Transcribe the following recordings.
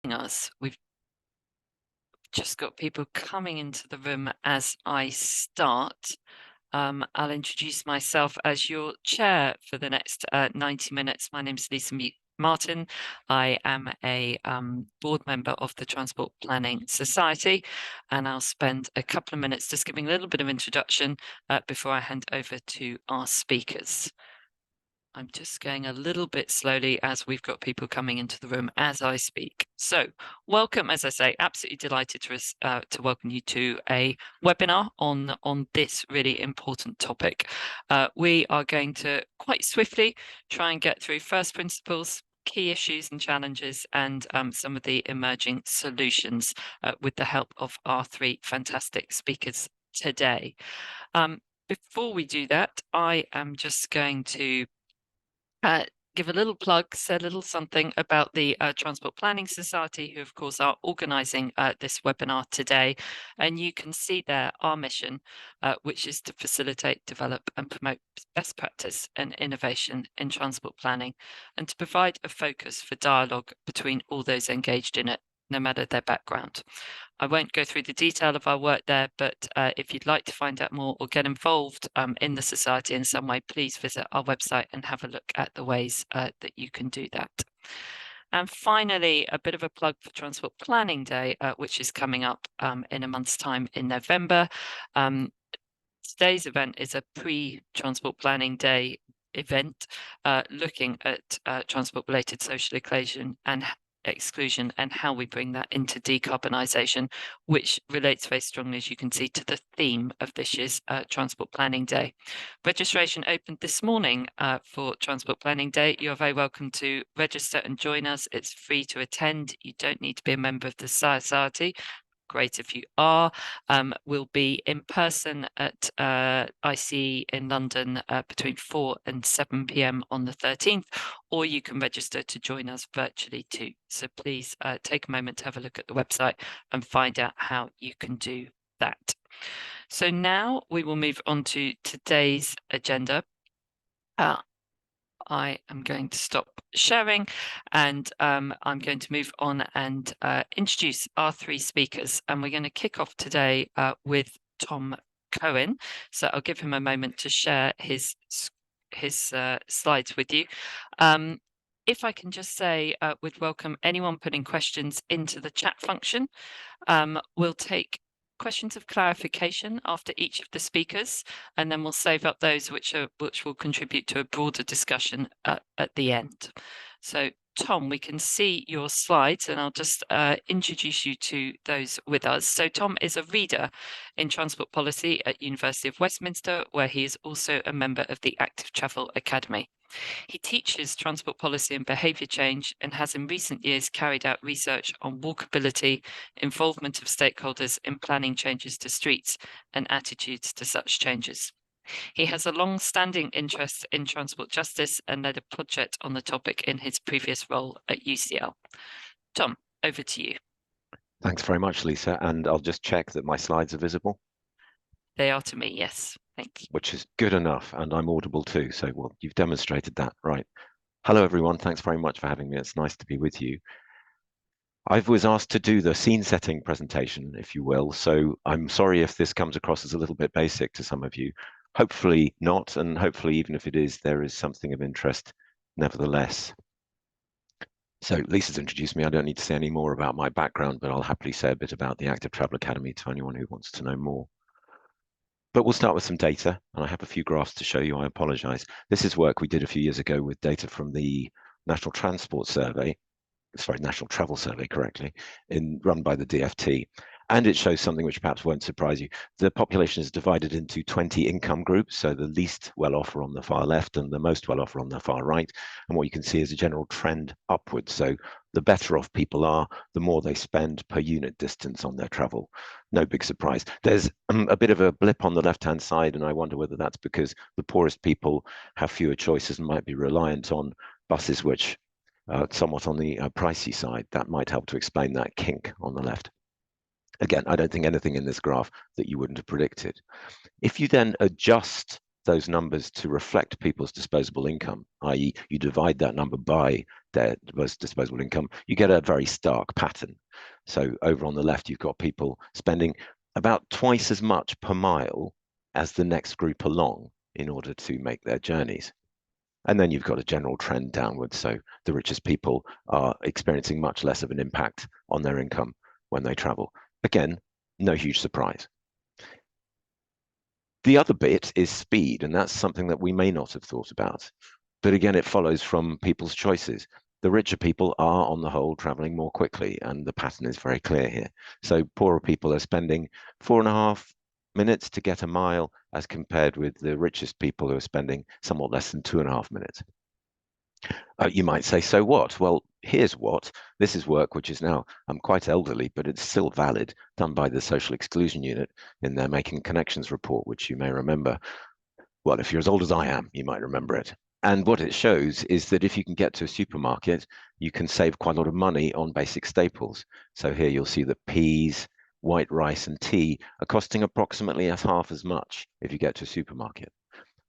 Us. We've just got people coming into the room as I start. I'll introduce myself as your chair for the next 90 minutes. My name is Lisa Martin. I am a board member of the Transport Planning Society, and I'll spend a couple of minutes just giving a little bit of introduction before I hand over to our speakers. I'm just going a little bit slowly as we've got people coming into the room as I speak. So welcome, as I say, absolutely delighted to welcome you to a webinar on this really important topic. We are going to quite swiftly try and get through first principles, key issues and challenges, and some of the emerging solutions with the help of our three fantastic speakers today. Before we do that, I am just going to give a little plug, say a little something about the Transport Planning Society, who of course are organising this webinar today. And you can see there our mission, which is to facilitate, develop and promote best practice and innovation in transport planning, and to provide a focus for dialogue between all those engaged in it, no matter their background. I won't go through the detail of our work there, but if you'd like to find out more or get involved in the society in some way, please visit our website and have a look at the ways that you can do that. And finally, a bit of a plug for Transport Planning Day, which is coming up in a month's time in November. Today's event is a pre-Transport Planning Day event looking at transport-related social exclusion and how we bring that into decarbonisation, which relates very strongly, as you can see, to the theme of this year's Transport Planning Day. Registration opened this morning for Transport Planning Day. You're very welcome to register and join us. It's free to attend. You don't need to be a member of the society. Great if you are. We'll be in person at ICE in London between 4 and 7 p.m. on the 13th, or you can register to join us virtually too. So please take a moment to have a look at the website and find out how you can do that. So now we will move on to today's agenda. I am going to stop sharing and I'm going to move on and introduce our three speakers. And we're going to kick off today with Tom Cohen. So I'll give him a moment to share his slides with you. If I can just say, we'd welcome anyone putting questions into the chat function. We'll take questions of clarification after each of the speakers, and then we'll save up those which will contribute to a broader discussion at the end. So Tom, we can see your slides and I'll just introduce you to those with us. So Tom is a reader in transport policy at University of Westminster, where he is also a member of the Active Travel Academy. He teaches transport policy and behaviour change and has in recent years carried out research on walkability, involvement of stakeholders in planning changes to streets and attitudes to such changes. He has a long-standing interest in transport justice and led a project on the topic in his previous role at UCL. Tom, over to you. Thanks very much, Lisa. And I'll just check that my slides are visible. They are to me, yes. Thank you. Which is good enough, and I'm audible too. So, well, you've demonstrated that, right? Hello, everyone. Thanks very much for having me. It's nice to be with you. I was asked to do the scene setting presentation, if you will. So I'm sorry if this comes across as a little bit basic to some of you. Hopefully not, and hopefully even if it is, there is something of interest nevertheless. So Lisa's introduced me. I don't need to say any more about my background, but I'll happily say a bit about the Active Travel Academy to anyone who wants to know more. But we'll start with some data, and I have a few graphs to show you. I apologize. This is work we did a few years ago with data from the National Transport Survey, sorry, National Travel Survey, correctly, run by the DFT. And it shows something which perhaps won't surprise you. The population is divided into 20 income groups, so the least well-off are on the far left and the most well-off are on the far right. And what you can see is a general trend upwards. So the better off people are, the more they spend per unit distance on their travel. No big surprise. There's a bit of a blip on the left-hand side, and I wonder whether that's because the poorest people have fewer choices and might be reliant on buses which somewhat on the pricey side. That might help to explain that kink on the left. Again, I don't think anything in this graph that you wouldn't have predicted. If you then adjust those numbers to reflect people's disposable income, i.e. you divide that number by their disposable income, you get a very stark pattern. So over on the left, you've got people spending about twice as much per mile as the next group along in order to make their journeys. And then you've got a general trend downwards. So the richest people are experiencing much less of an impact on their income when they travel. Again, no huge surprise. The other bit is speed, and that's something that we may not have thought about. But again, it follows from people's choices. The richer people are, on the whole, traveling more quickly, and the pattern is very clear here. So poorer people are spending 4.5 minutes to get a mile, as compared with the richest people who are spending somewhat less than 2.5 minutes. You might say, so what? Well, here's what. This is work which is now quite elderly, but it's still valid, done by the Social Exclusion Unit in their Making Connections report, which you may remember. Well, if you're as old as I am, you might remember it. And what it shows is that if you can get to a supermarket, you can save quite a lot of money on basic staples. So here you'll see that peas, white rice, and tea are costing approximately half as much if you get to a supermarket.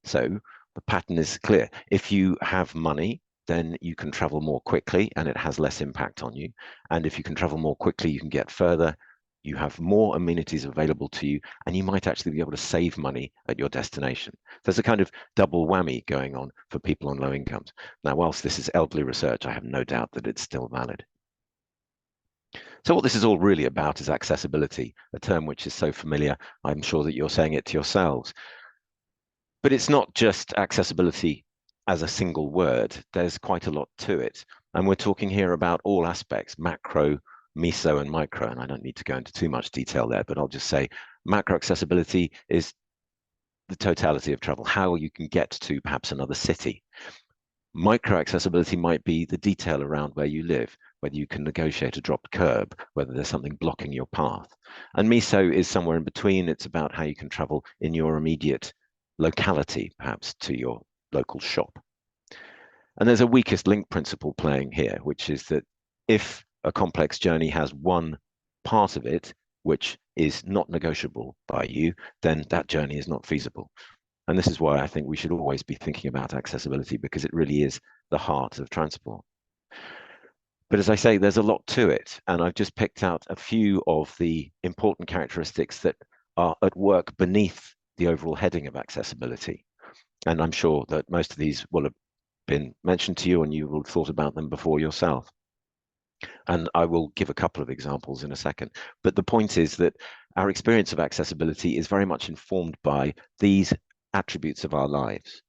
So the pattern is clear. If you have money, then you can travel more quickly and it has less impact on you. And if you can travel more quickly, you can get further, you have more amenities available to you, and you might actually be able to save money at your destination. There's a kind of double whammy going on for people on low incomes. Now, whilst this is elderly research, I have no doubt that it's still valid. So what this is all really about is accessibility, a term which is so familiar, I'm sure that you're saying it to yourselves. But it's not just accessibility as a single word. There's quite a lot to it. And we're talking here about all aspects, macro, meso, and micro. And I don't need to go into too much detail there, but I'll just say macro accessibility is the totality of travel, how you can get to perhaps another city. Micro accessibility might be the detail around where you live, whether you can negotiate a dropped curb, whether there's something blocking your path. And meso is somewhere in between. It's about how you can travel in your immediate locality, perhaps to your local shop. And there's a weakest link principle playing here, which is that if a complex journey has one part of it which is not negotiable by you, then that journey is not feasible. And this is why I think we should always be thinking about accessibility, because it really is the heart of transport. But as I say, there's a lot to it. And I've just picked out a few of the important characteristics that are at work beneath the overall heading of accessibility. And I'm sure that most of these will have been mentioned to you and you will have thought about them before yourself. And I will give a couple of examples in a second. But the point is that our experience of accessibility is very much informed by these attributes of our lives.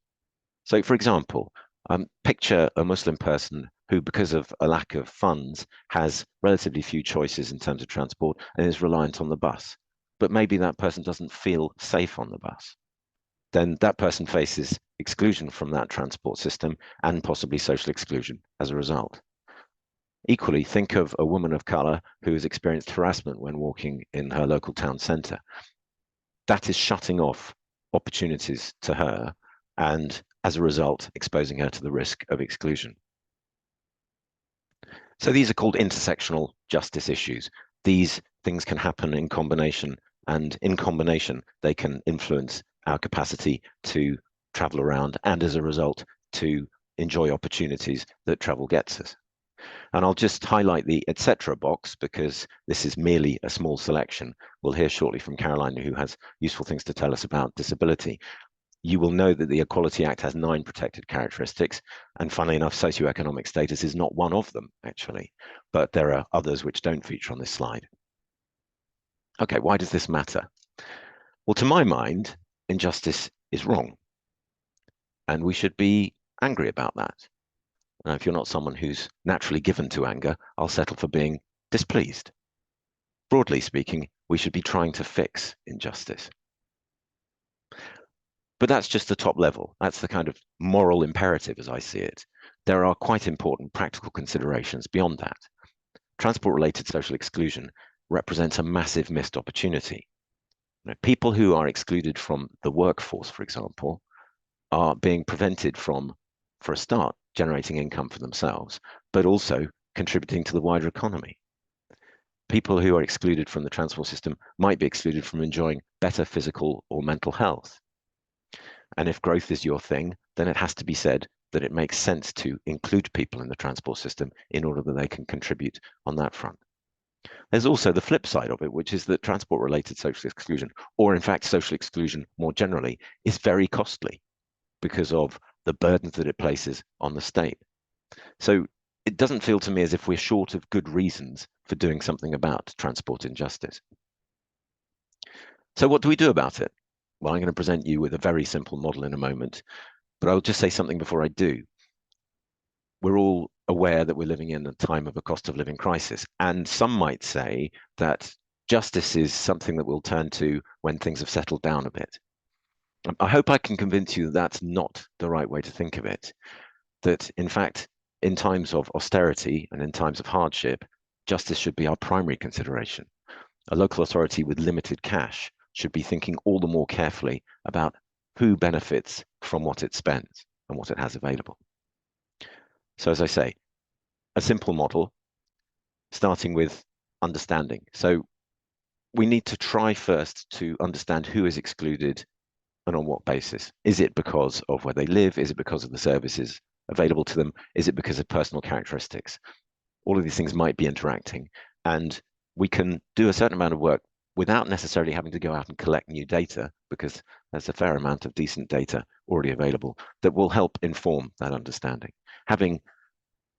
So, for example, picture a Muslim person who, because of a lack of funds, has relatively few choices in terms of transport and is reliant on the bus. But maybe that person doesn't feel safe on the bus. Then that person faces exclusion from that transport system and possibly social exclusion as a result. Equally, think of a woman of color who has experienced harassment when walking in her local town center. That is shutting off opportunities to her and, as a result, exposing her to the risk of exclusion. So these are called intersectional justice issues. These things can happen in combination, and in combination, they can influence our capacity to travel around and, as a result, to enjoy opportunities that travel gets us. And I'll just highlight the etc. box because this is merely a small selection. We'll hear shortly from Caroline, who has useful things to tell us about disability. You will know that the Equality Act has 9 protected characteristics, and funnily enough, socioeconomic status is not one of them, actually, but there are others which don't feature on this slide. Okay, why does this matter? Well, to my mind, injustice is wrong, and we should be angry about that. Now, if you're not someone who's naturally given to anger, I'll settle for being displeased. Broadly speaking, we should be trying to fix injustice. But that's just the top level. That's the kind of moral imperative as I see it. There are quite important practical considerations beyond that. Transport-related social exclusion represents a massive missed opportunity. People who are excluded from the workforce, for example, are being prevented from, for a start, generating income for themselves, but also contributing to the wider economy. People who are excluded from the transport system might be excluded from enjoying better physical or mental health. And if growth is your thing, then it has to be said that it makes sense to include people in the transport system in order that they can contribute on that front. There's also the flip side of it, which is that transport-related social exclusion, or in fact social exclusion more generally, is very costly because of the burdens that it places on the state. So it doesn't feel to me as if we're short of good reasons for doing something about transport injustice. So what do we do about it? Well, I'm going to present you with a very simple model in a moment, but I'll just say something before I do. We're all aware that we're living in a time of a cost of living crisis, and some might say that justice is something that we'll turn to when things have settled down a bit. I hope I can convince you that that's not the right way to think of it, that in fact, in times of austerity and in times of hardship, justice should be our primary consideration. A local authority with limited cash should be thinking all the more carefully about who benefits from what it spends and what it has available. So as I say, a simple model starting with understanding. So we need to try first to understand who is excluded and on what basis. Is it because of where they live? Is it because of the services available to them? Is it because of personal characteristics? All of these things might be interacting, and we can do a certain amount of work without necessarily having to go out and collect new data, because there's a fair amount of decent data already available that will help inform that understanding. Having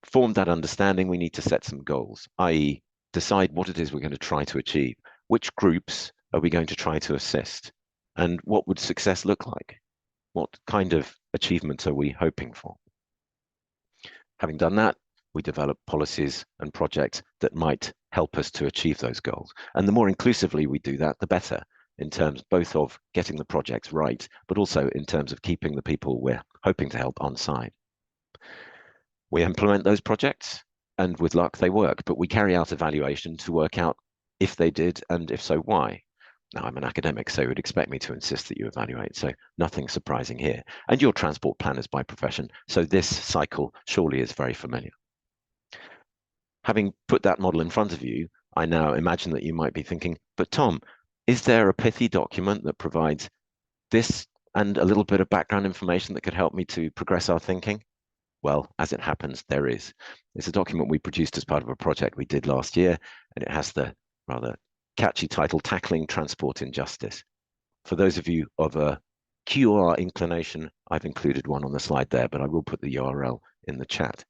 formed that understanding, we need to set some goals, i.e. decide what it is we're going to try to achieve. Which groups are we going to try to assist? And what would success look like? What kind of achievement are we hoping for? Having done that, we develop policies and projects that might help us to achieve those goals. And the more inclusively we do that, the better, in terms both of getting the projects right, but also in terms of keeping the people we're hoping to help on side. We implement those projects, and with luck, they work, but we carry out evaluation to work out if they did, and if so, why. Now, I'm an academic, so you would expect me to insist that you evaluate, so nothing surprising here. And you're transport planners by profession, so this cycle surely is very familiar. Having put that model in front of you, I now imagine that you might be thinking, but Tom, is there a pithy document that provides this and a little bit of background information that could help me to progress our thinking? Well, as it happens, there is. It's a document we produced as part of a project we did last year, and it has the rather catchy title, Tackling Transport Injustice. For those of you of a QR inclination, I've included one on the slide there, but I will put the URL in the chat.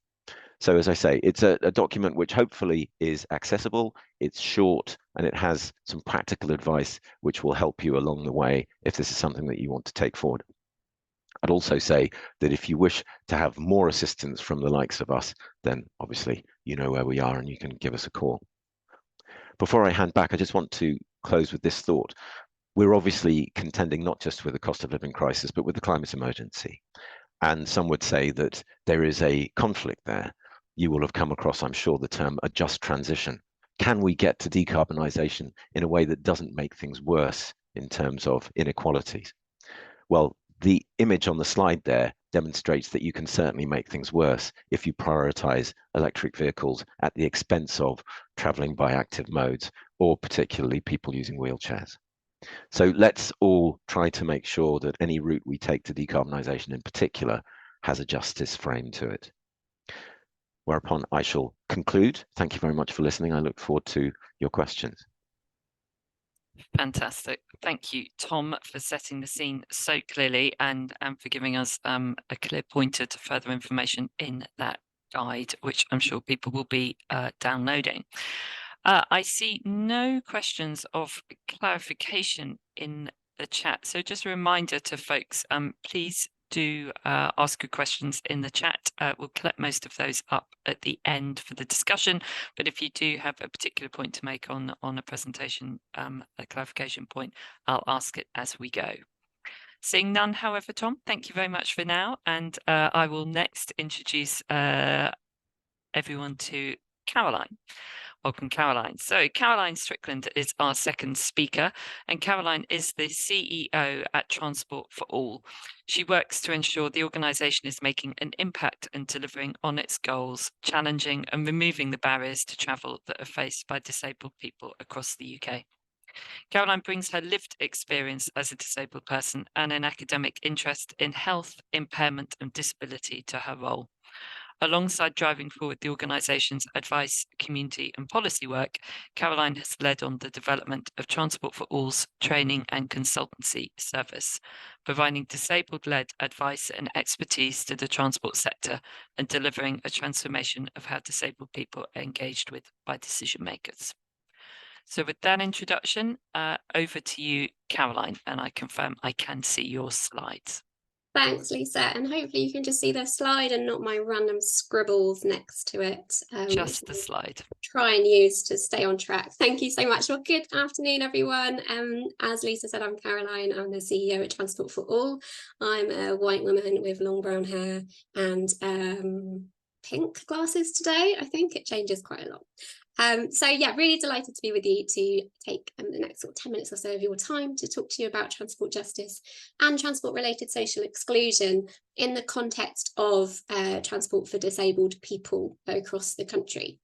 So as I say, it's a document which hopefully is accessible, it's short, and it has some practical advice which will help you along the way if this is something that you want to take forward. I'd also say that if you wish to have more assistance from the likes of us, then obviously you know where we are and you can give us a call. Before I hand back, I just want to close with this thought. We're obviously contending not just with the cost of living crisis, but with the climate emergency. And some would say that there is a conflict there. You will have come across, I'm sure, the term a just transition. Can we get to decarbonisation in a way that doesn't make things worse in terms of inequalities? Well, the image on the slide there demonstrates that you can certainly make things worse if you prioritize electric vehicles at the expense of traveling by active modes, or particularly people using wheelchairs. So let's all try to make sure that any route we take to decarbonisation in particular has a justice frame to it. Whereupon I shall conclude. Thank you very much for listening. I look forward to your questions. Fantastic. Thank you, Tom, for setting the scene so clearly and for giving us a clear pointer to further information in that guide, which I'm sure people will be downloading. I see no questions of clarification in the chat. So just a reminder to folks, please do ask your questions in the chat. We'll collect most of those up at the end for the discussion. But if you do have a particular point to make on a presentation, a clarification point, I'll ask it as we go. Seeing none, however, Tom, thank you very much for now. And I will next introduce everyone to Caroline. Welcome, Caroline. So Caroline Strickland is our second speaker, and Caroline is the CEO at Transport for All. She works to ensure the organisation is making an impact and delivering on its goals, challenging and removing the barriers to travel that are faced by disabled people across the UK. Caroline brings her lived experience as a disabled person and an academic interest in health, impairment, and disability to her role. Alongside driving forward the organisation's advice, community and policy work, Caroline has led on the development of Transport for All's training and consultancy service, providing disabled-led advice and expertise to the transport sector and delivering a transformation of how disabled people are engaged with by decision makers. So with that introduction, over to you, Caroline, and I confirm I can see your slides. Thanks, Lisa, and hopefully you can just see the slide and not my random scribbles next to it. Just the slide. Try and use to stay on track. Thank you so much. Well, good afternoon, everyone. As Lisa said, I'm Caroline. I'm the CEO at Transport for All. I'm a white woman with long brown hair and pink glasses today. I think it changes quite a lot. So yeah, really delighted to be with you to take the next sort of 10 minutes or so of your time to talk to you about transport justice and transport related social exclusion in the context of transport for disabled people across the country.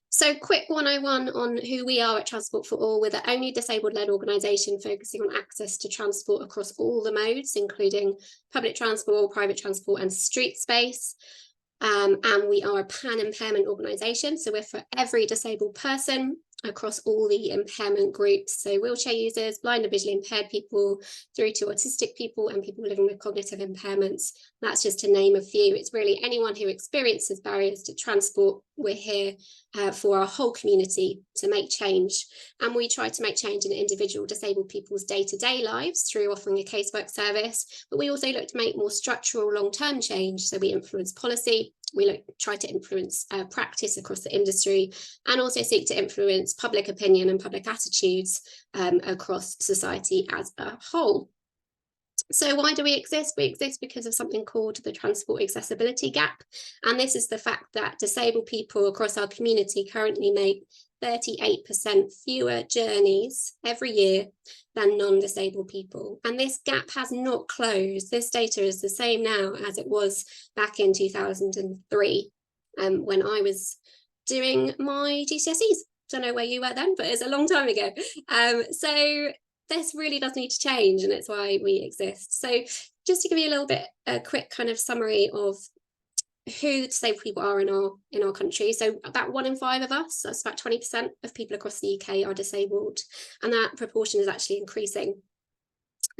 So quick 101 on who we are at Transport for All. We're the only disabled-led organisation focusing on access to transport across all the modes, including public transport, private transport and street space. And we are a pan-impairment organisation, so we're for every disabled person across all the impairment groups, so wheelchair users, blind and visually impaired people, through to autistic people and people living with cognitive impairments. That's just to name a few. It's really anyone who experiences barriers to transport. We're here for our whole community to make change, and we try to make change in individual disabled people's day-to-day lives through offering a casework service, but we also look to make more structural long-term change, so we influence policy. We try to influence practice across the industry and also seek to influence public opinion and public attitudes across society as a whole. So why do we exist? We exist because of something called the transport accessibility gap. And this is the fact that disabled people across our community currently make 38% fewer journeys every year than non-disabled people. And this gap has not closed. This data is the same now as it was back in 2003 when I was doing my GCSEs. Don't know where you were then, but it's a long time ago. So this really does need to change, and it's why we exist. So just to give you a little bit, a quick kind of summary of who disabled people are in our country. So about 1 in 5 of us, that's about 20% of people across the UK, are disabled, and that proportion is actually increasing.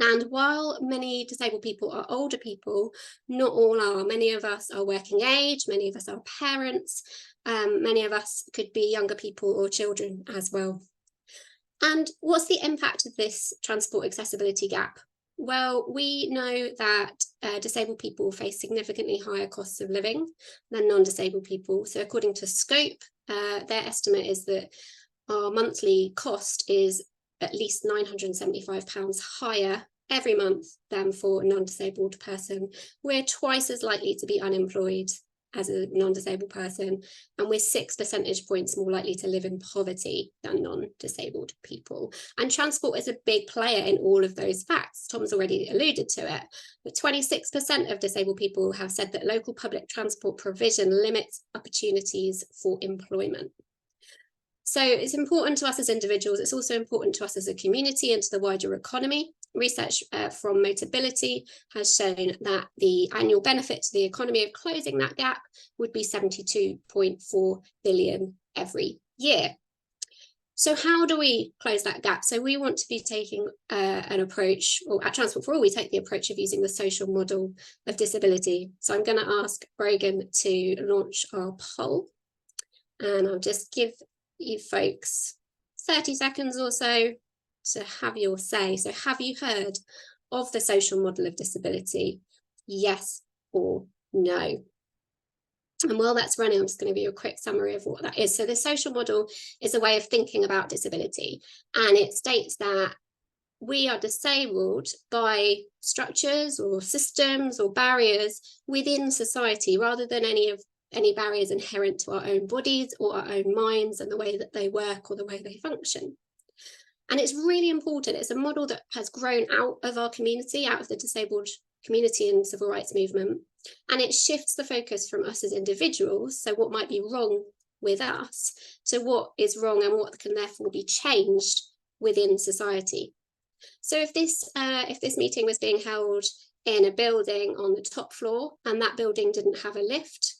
And while many disabled people are older people, not all are. Many of us are working age, many of us are parents, many of us could be younger people or children as well. And what's the impact of this transport accessibility gap? Well, we know that disabled people face significantly higher costs of living than non-disabled people. So according to Scope, their estimate is that our monthly cost is at least £975 higher every month than for a non-disabled person. We're twice as likely to be unemployed as a non-disabled person, and we're 6 percentage points more likely to live in poverty than non-disabled people. And transport is a big player in all of those facts. Tom's already alluded to it, but 26% of disabled people have said that local public transport provision limits opportunities for employment. So it's important to us as individuals. It's also important to us as a community and to the wider economy. Research from Motability has shown that the annual benefit to the economy of closing that gap would be 72.4 billion every year. So how do we close that gap? So we want to be taking an approach, or at Transport for All, we take the approach of using the social model of disability. So I'm going to ask Brogan to launch our poll, and I'll just give you folks 30 seconds or so to have your say. So have you heard of the social model of disability? Yes or no? And while that's running, I'm just going to give you a quick summary of what that is. So the social model is a way of thinking about disability, and it states that we are disabled by structures or systems or barriers within society rather than any barriers inherent to our own bodies or our own minds and the way that they work or the way they function. And it's really important. It's a model that has grown out of our community, out of the disabled community and civil rights movement. And it shifts the focus from us as individuals, so what might be wrong with us to what is wrong and what can therefore be changed within society. So if this meeting was being held in a building on the top floor and that building didn't have a lift,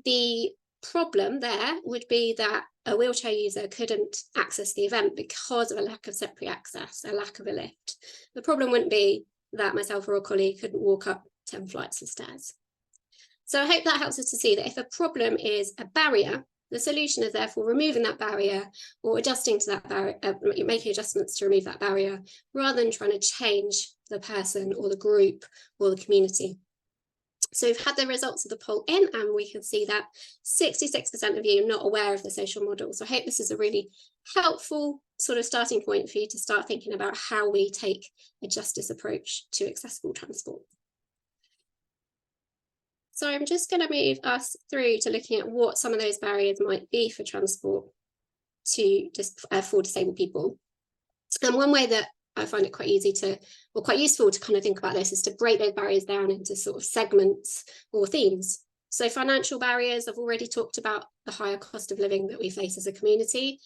the problem there would be that a wheelchair user couldn't access the event because of a lack of separate access, a lack of a lift. The problem wouldn't be that myself or a colleague couldn't walk up 10 flights of stairs. So I hope that helps us to see that if a problem is a barrier, the solution is therefore removing that barrier or adjusting to that barrier, making adjustments to remove that barrier, rather than trying to change the person or the group or the community. So we've had the results of the poll in, and we can see that 66% of you are not aware of the social model. So I hope this is a really helpful sort of starting point for you to start thinking about how we take a justice approach to accessible transport. So I'm just going to move us through to looking at what some of those barriers might be for transport for disabled people. And one way that I find it quite easy to, or quite useful to kind of think about this, is to break those barriers down into sort of segments or themes. So financial barriers, I've already talked about the higher cost of living that we face as a community.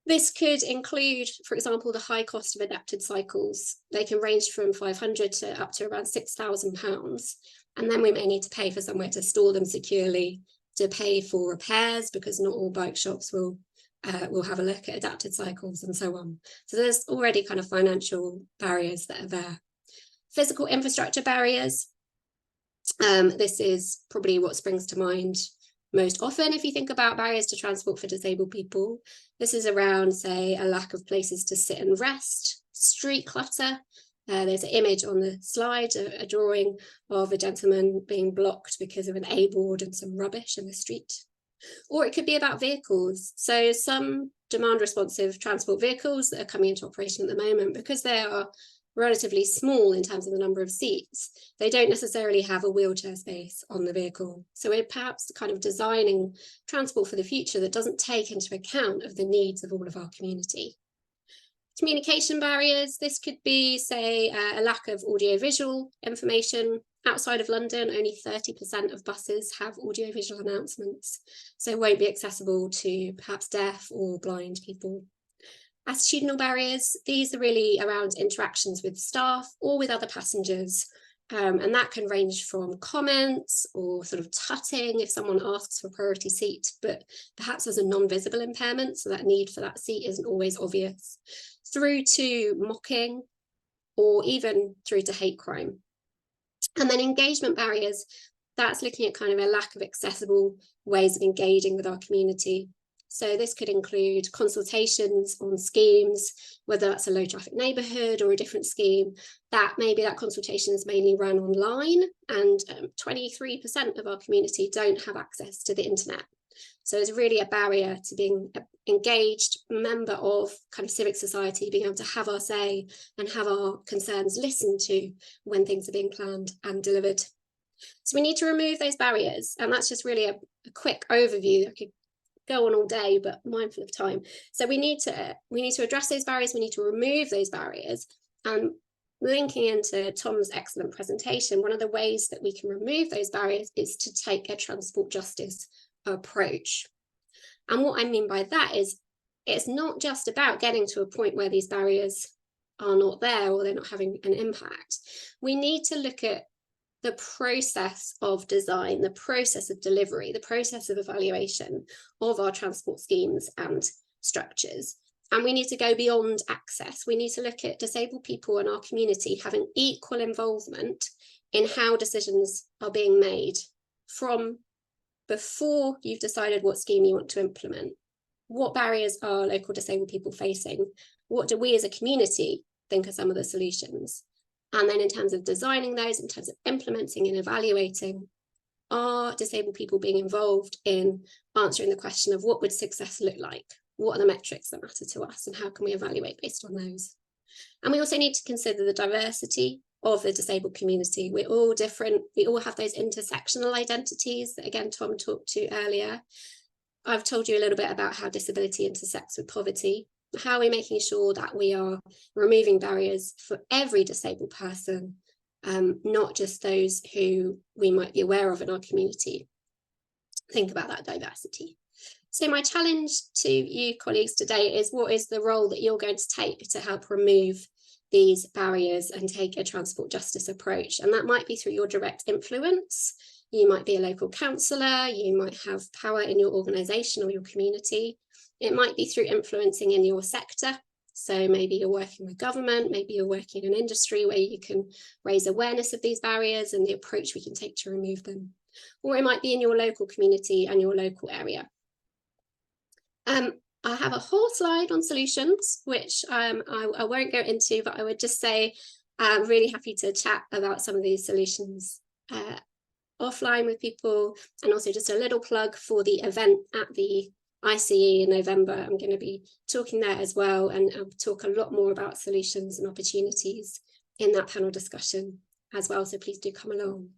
This could include, for example, the high cost of adapted cycles. They can range from £500 to up to around £6,000. And then we may need to pay for somewhere to store them securely, to pay for repairs, because not all bike shops will have a look at adapted cycles and so on. So there's already kind of financial barriers that are there. Physical infrastructure barriers. This is probably what springs to mind most often if you think about barriers to transport for disabled people. This is around, say, a lack of places to sit and rest, street clutter. There's an image on the slide, a drawing of a gentleman being blocked because of an A-board and some rubbish in the street. Or it could be about vehicles. So some demand responsive transport vehicles that are coming into operation at the moment, because they are relatively small in terms of the number of seats, they don't necessarily have a wheelchair space on the vehicle. So we're perhaps kind of designing transport for the future that doesn't take into account of the needs of all of our community. Communication barriers, this could be, say, a lack of audiovisual information. Outside of London, only 30% of buses have audiovisual announcements, so won't be accessible to perhaps deaf or blind people. Attitudinal barriers, these are really around interactions with staff or with other passengers, and that can range from comments or sort of tutting if someone asks for a priority seat, but perhaps there's a non-visible impairment, so that need for that seat isn't always obvious, through to mocking, or even through to hate crime. And then engagement barriers, that's looking at kind of a lack of accessible ways of engaging with our community. So this could include consultations on schemes, whether that's a low traffic neighbourhood or a different scheme, that maybe that consultation is mainly run online, and 23% of our community don't have access to the internet. So it's really a barrier to being an engaged member of kind of civic society, being able to have our say and have our concerns listened to when things are being planned and delivered. So we need to remove those barriers, and that's just really a quick overview. I could go on all day, but mindful of time. So we need to address those barriers. We need to remove those barriers. And linking into Tom's excellent presentation, one of the ways that we can remove those barriers is to take a transport justice approach. And what I mean by that is, it's not just about getting to a point where these barriers are not there or they're not having an impact. We need to look at the process of design, the process of delivery, the process of evaluation of our transport schemes and structures. And we need to go beyond access. We need to look at disabled people in our community having equal involvement in how decisions are being made, from before you've decided what scheme you want to implement. What barriers are local disabled people facing? What do we as a community think are some of the solutions? And then in terms of designing those, in terms of implementing and evaluating, are disabled people being involved in answering the question of what would success look like? What are the metrics that matter to us, and how can we evaluate based on those? And we also need to consider the diversity of the disabled community. We're all different. We all have those intersectional identities that, again, Tom talked to earlier. I've told you a little bit about how disability intersects with poverty. How are we making sure that we are removing barriers for every disabled person, not just those who we might be aware of in our community? Think about that diversity. So my challenge to you colleagues today is, what is the role that you're going to take to help remove these barriers and take a transport justice approach? And that might be through your direct influence. You might be a local councillor, you might have power in your organisation or your community. It might be through influencing in your sector. So maybe you're working with government, maybe you're working in industry where you can raise awareness of these barriers and the approach we can take to remove them. Or it might be in your local community and your local area. I have a whole slide on solutions, which I won't go into, but I would just say I'm really happy to chat about some of these solutions offline with people. And also just a little plug for the event at the ICE in November. I'm going to be talking there as well, and I'll talk a lot more about solutions and opportunities in that panel discussion as well. So please do come along.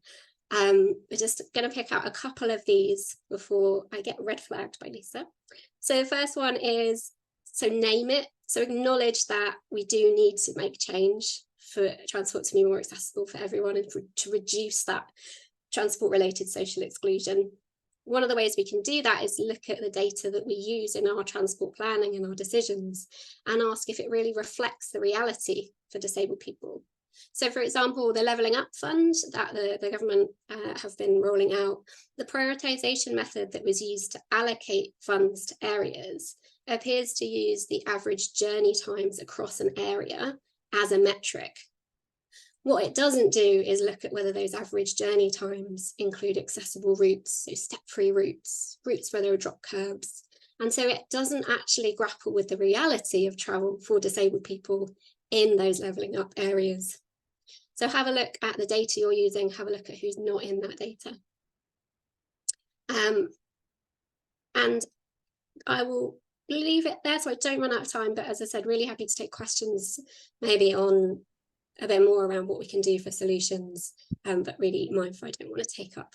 We're just going to pick out a couple of these before I get red flagged by Lisa. So the first one is, so name it. So acknowledge that we do need to make change for transport to be more accessible for everyone and to reduce that transport related social exclusion. One of the ways we can do that is look at the data that we use in our transport planning and our decisions and ask if it really reflects the reality for disabled people. So, for example, the Levelling Up Fund that the government have been rolling out, the prioritisation method that was used to allocate funds to areas appears to use the average journey times across an area as a metric. What it doesn't do is look at whether those average journey times include accessible routes, so step-free routes, routes where there are drop curbs. And so it doesn't actually grapple with the reality of travel for disabled people in those levelling up areas. So have a look at the data you're using, have a look at who's not in that data. And I will leave it there so I don't run out of time, but as I said, really happy to take questions maybe on a bit more around what we can do for solutions, but really mindful I don't want to take up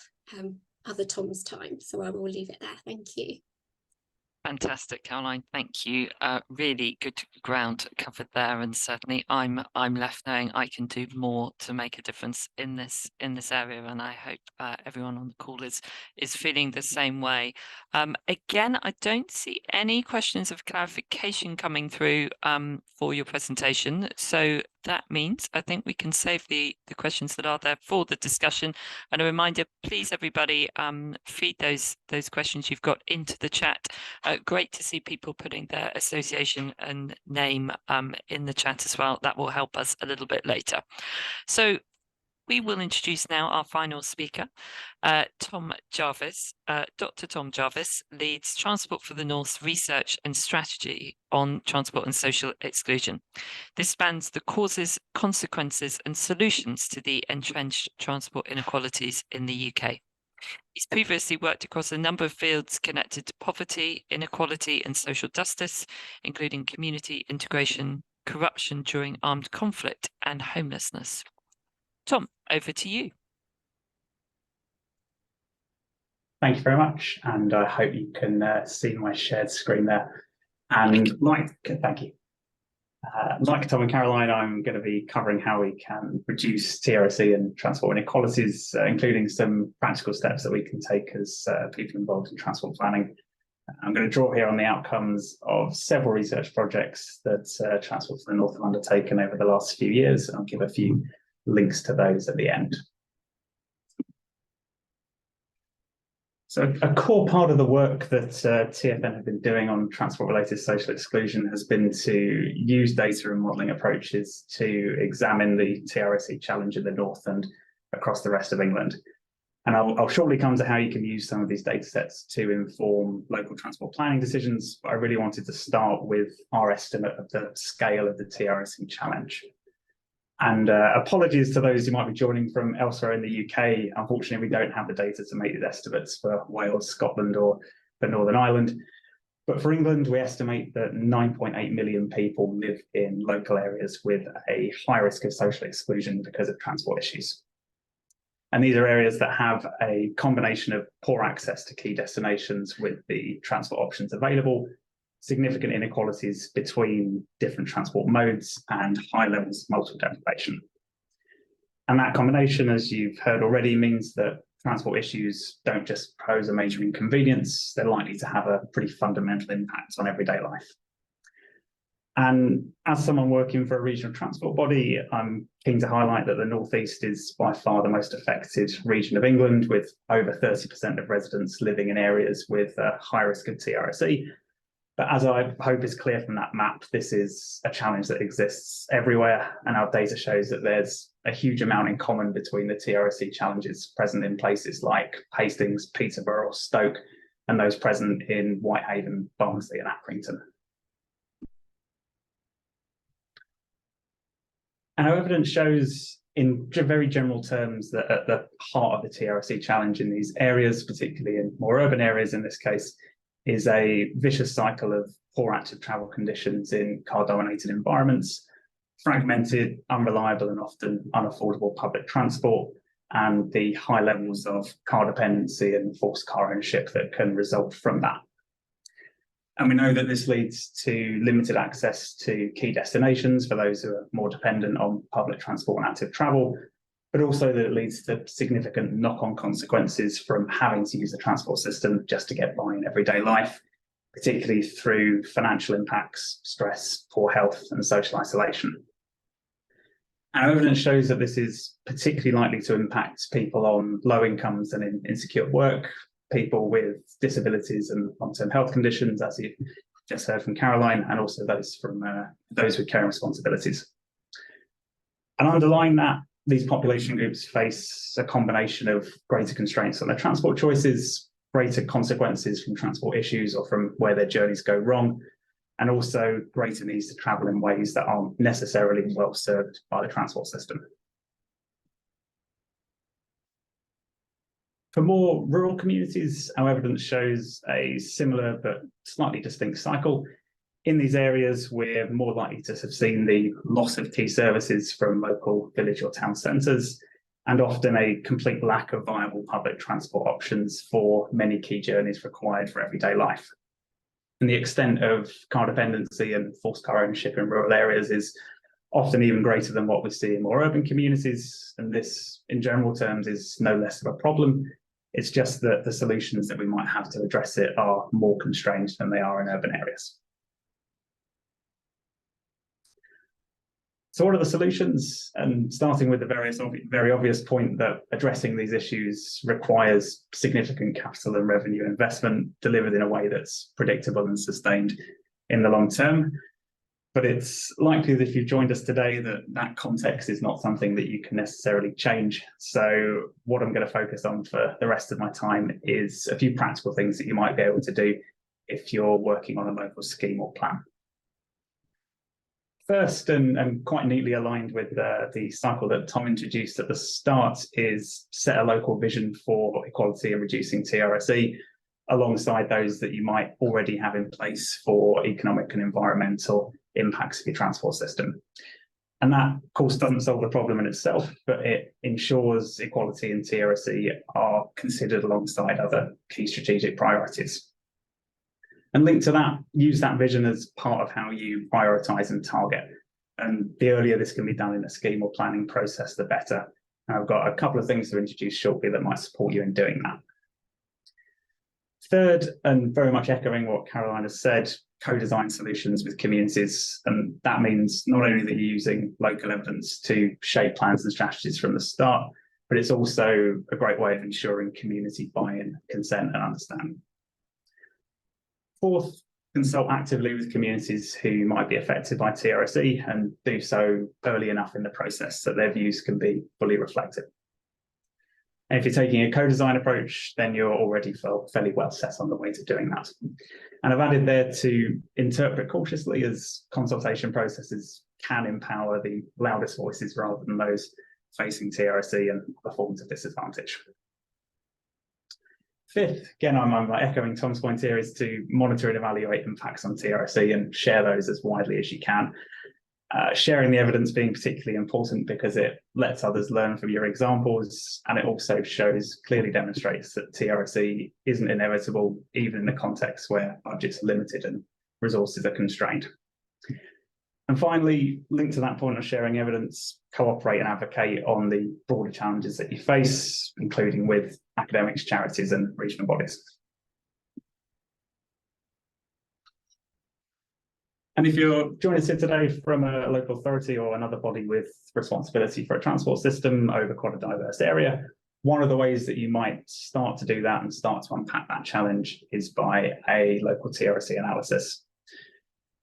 other Tom's time, so I will leave it there. Thank you. Fantastic, Caroline. Thank you. Really good ground covered there, and certainly I'm left knowing I can do more to make a difference in this area, and I hope everyone on the call is feeling the same way. Again, I don't see any questions of clarification coming through for your presentation, so that means I think we can save the questions that are there for the discussion. And a reminder, please everybody, feed those questions you've got into the chat. Great to see people putting their association and name in the chat as well. That will help us a little bit later. So we will introduce now our final speaker, Tom Jarvis. Dr. Tom Jarvis leads Transport for the North's research and strategy on transport and social exclusion. This spans the causes, consequences and solutions to the entrenched transport inequalities in the UK. He's previously worked across a number of fields connected to poverty, inequality and social justice, including community integration, corruption during armed conflict and homelessness. Tom, over to you. Thank you very much, and I hope you can see my shared screen there. And thank you. Like Tom and Caroline, I'm going to be covering how we can reduce TRSE and transport inequalities, including some practical steps that we can take as people involved in transport planning. I'm going to draw here on the outcomes of several research projects that Transport for the North have undertaken over the last few years, and I'll give a few links to those at the end. So a core part of the work that TFN have been doing on transport-related social exclusion has been to use data and modelling approaches to examine the TRSE challenge in the North and across the rest of England. And I'll shortly come to how you can use some of these data sets to inform local transport planning decisions, but I really wanted to start with our estimate of the scale of the TRSE challenge. And apologies to those who might be joining from elsewhere in the UK. Unfortunately, we don't have the data to make these estimates for Wales, Scotland, or for Northern Ireland. But for England, we estimate that 9.8 million people live in local areas with a high risk of social exclusion because of transport issues. And these are areas that have a combination of poor access to key destinations with the transport options available, significant inequalities between different transport modes, and high levels of multiple deprivation. And that combination, as you've heard already, means that transport issues don't just pose a major inconvenience, they're likely to have a pretty fundamental impact on everyday life. And as someone working for a regional transport body, I'm keen to highlight that the North East is by far the most affected region of England, with over 30% of residents living in areas with a high risk of TRSE. But as I hope is clear from that map, this is a challenge that exists everywhere, and our data shows that there's a huge amount in common between the TRSE challenges present in places like Hastings, Peterborough, or Stoke, and those present in Whitehaven, Barnsley, and Accrington. And our evidence shows in very general terms that at the heart of the TRSE challenge in these areas, particularly in more urban areas in this case, is a vicious cycle of poor active travel conditions in car-dominated environments, fragmented, unreliable, and often unaffordable public transport, and the high levels of car dependency and forced car ownership that can result from that. And we know that this leads to limited access to key destinations for those who are more dependent on public transport and active travel, but also that it leads to significant knock-on consequences from having to use the transport system just to get by in everyday life, particularly through financial impacts, stress, poor health, and social isolation. Our evidence shows that this is particularly likely to impact people on low incomes and in insecure work, people with disabilities and long-term health conditions, as you just heard from Caroline, and also those with caring responsibilities. And underlying that, these population groups face a combination of greater constraints on their transport choices, greater consequences from transport issues or from where their journeys go wrong, and also greater needs to travel in ways that aren't necessarily well served by the transport system. For more rural communities, our evidence shows a similar but slightly distinct cycle. In these areas, we're more likely to have seen the loss of key services from local village or town centres, and often a complete lack of viable public transport options for many key journeys required for everyday life. And the extent of car dependency and forced car ownership in rural areas is often even greater than what we see in more urban communities. And this, in general terms, is no less of a problem. It's just that the solutions that we might have to address it are more constrained than they are in urban areas. So what are the solutions? And starting with the very obvious point that addressing these issues requires significant capital and revenue investment delivered in a way that's predictable and sustained in the long term. But it's likely that if you've joined us today that context is not something that you can necessarily change. So what I'm going to focus on for the rest of my time is a few practical things that you might be able to do if you're working on a local scheme or plan. First, and quite neatly aligned with the cycle that Tom introduced at the start, is set a local vision for equality and reducing TRSE, alongside those that you might already have in place for economic and environmental impacts of your transport system. And that, of course, doesn't solve the problem in itself, but it ensures equality and TRSE are considered alongside other key strategic priorities. And linked to that, use that vision as part of how you prioritise and target. And the earlier this can be done in a scheme or planning process, the better. And I've got a couple of things to introduce shortly that might support you in doing that. Third, and very much echoing what Caroline has said, co-design solutions with communities. And that means not only that you're using local evidence to shape plans and strategies from the start, but it's also a great way of ensuring community buy-in, consent, and understanding. Fourth, consult actively with communities who might be affected by TRSE, and do so early enough in the process so their views can be fully reflected. And if you're taking a co-design approach, then you're already fairly well set on the way to doing that. And I've added there to interpret cautiously, as consultation processes can empower the loudest voices rather than those facing TRSE and other forms of disadvantage. Fifth, again, I'm echoing Tom's point here, is to monitor and evaluate impacts on TRSE and share those as widely as you can. Sharing the evidence being particularly important because it lets others learn from your examples, and it also clearly demonstrates that TRSE isn't inevitable, even in the context where budgets are limited and resources are constrained. And finally, linked to that point of sharing evidence, cooperate and advocate on the broader challenges that you face, including with academics, charities, and regional bodies. And if you're joining us here today from a local authority or another body with responsibility for a transport system over quite a diverse area, one of the ways that you might start to do that and start to unpack that challenge is by a local TRC analysis.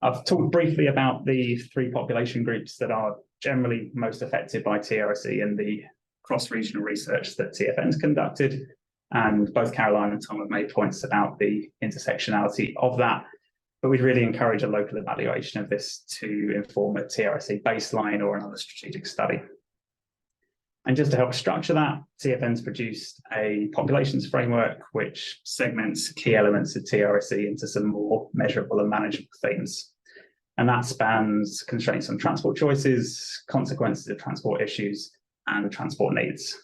I've talked briefly about the 3 population groups that are generally most affected by TRC in the cross-regional research that TFN's conducted, and both Caroline and Tom have made points about the intersectionality of that. But we'd really encourage a local evaluation of this to inform a TRC baseline or another strategic study. And just to help structure that, TFN's produced a populations framework which segments key elements of TRC into some more measurable and manageable themes. And that spans constraints on transport choices, consequences of transport issues, and transport needs.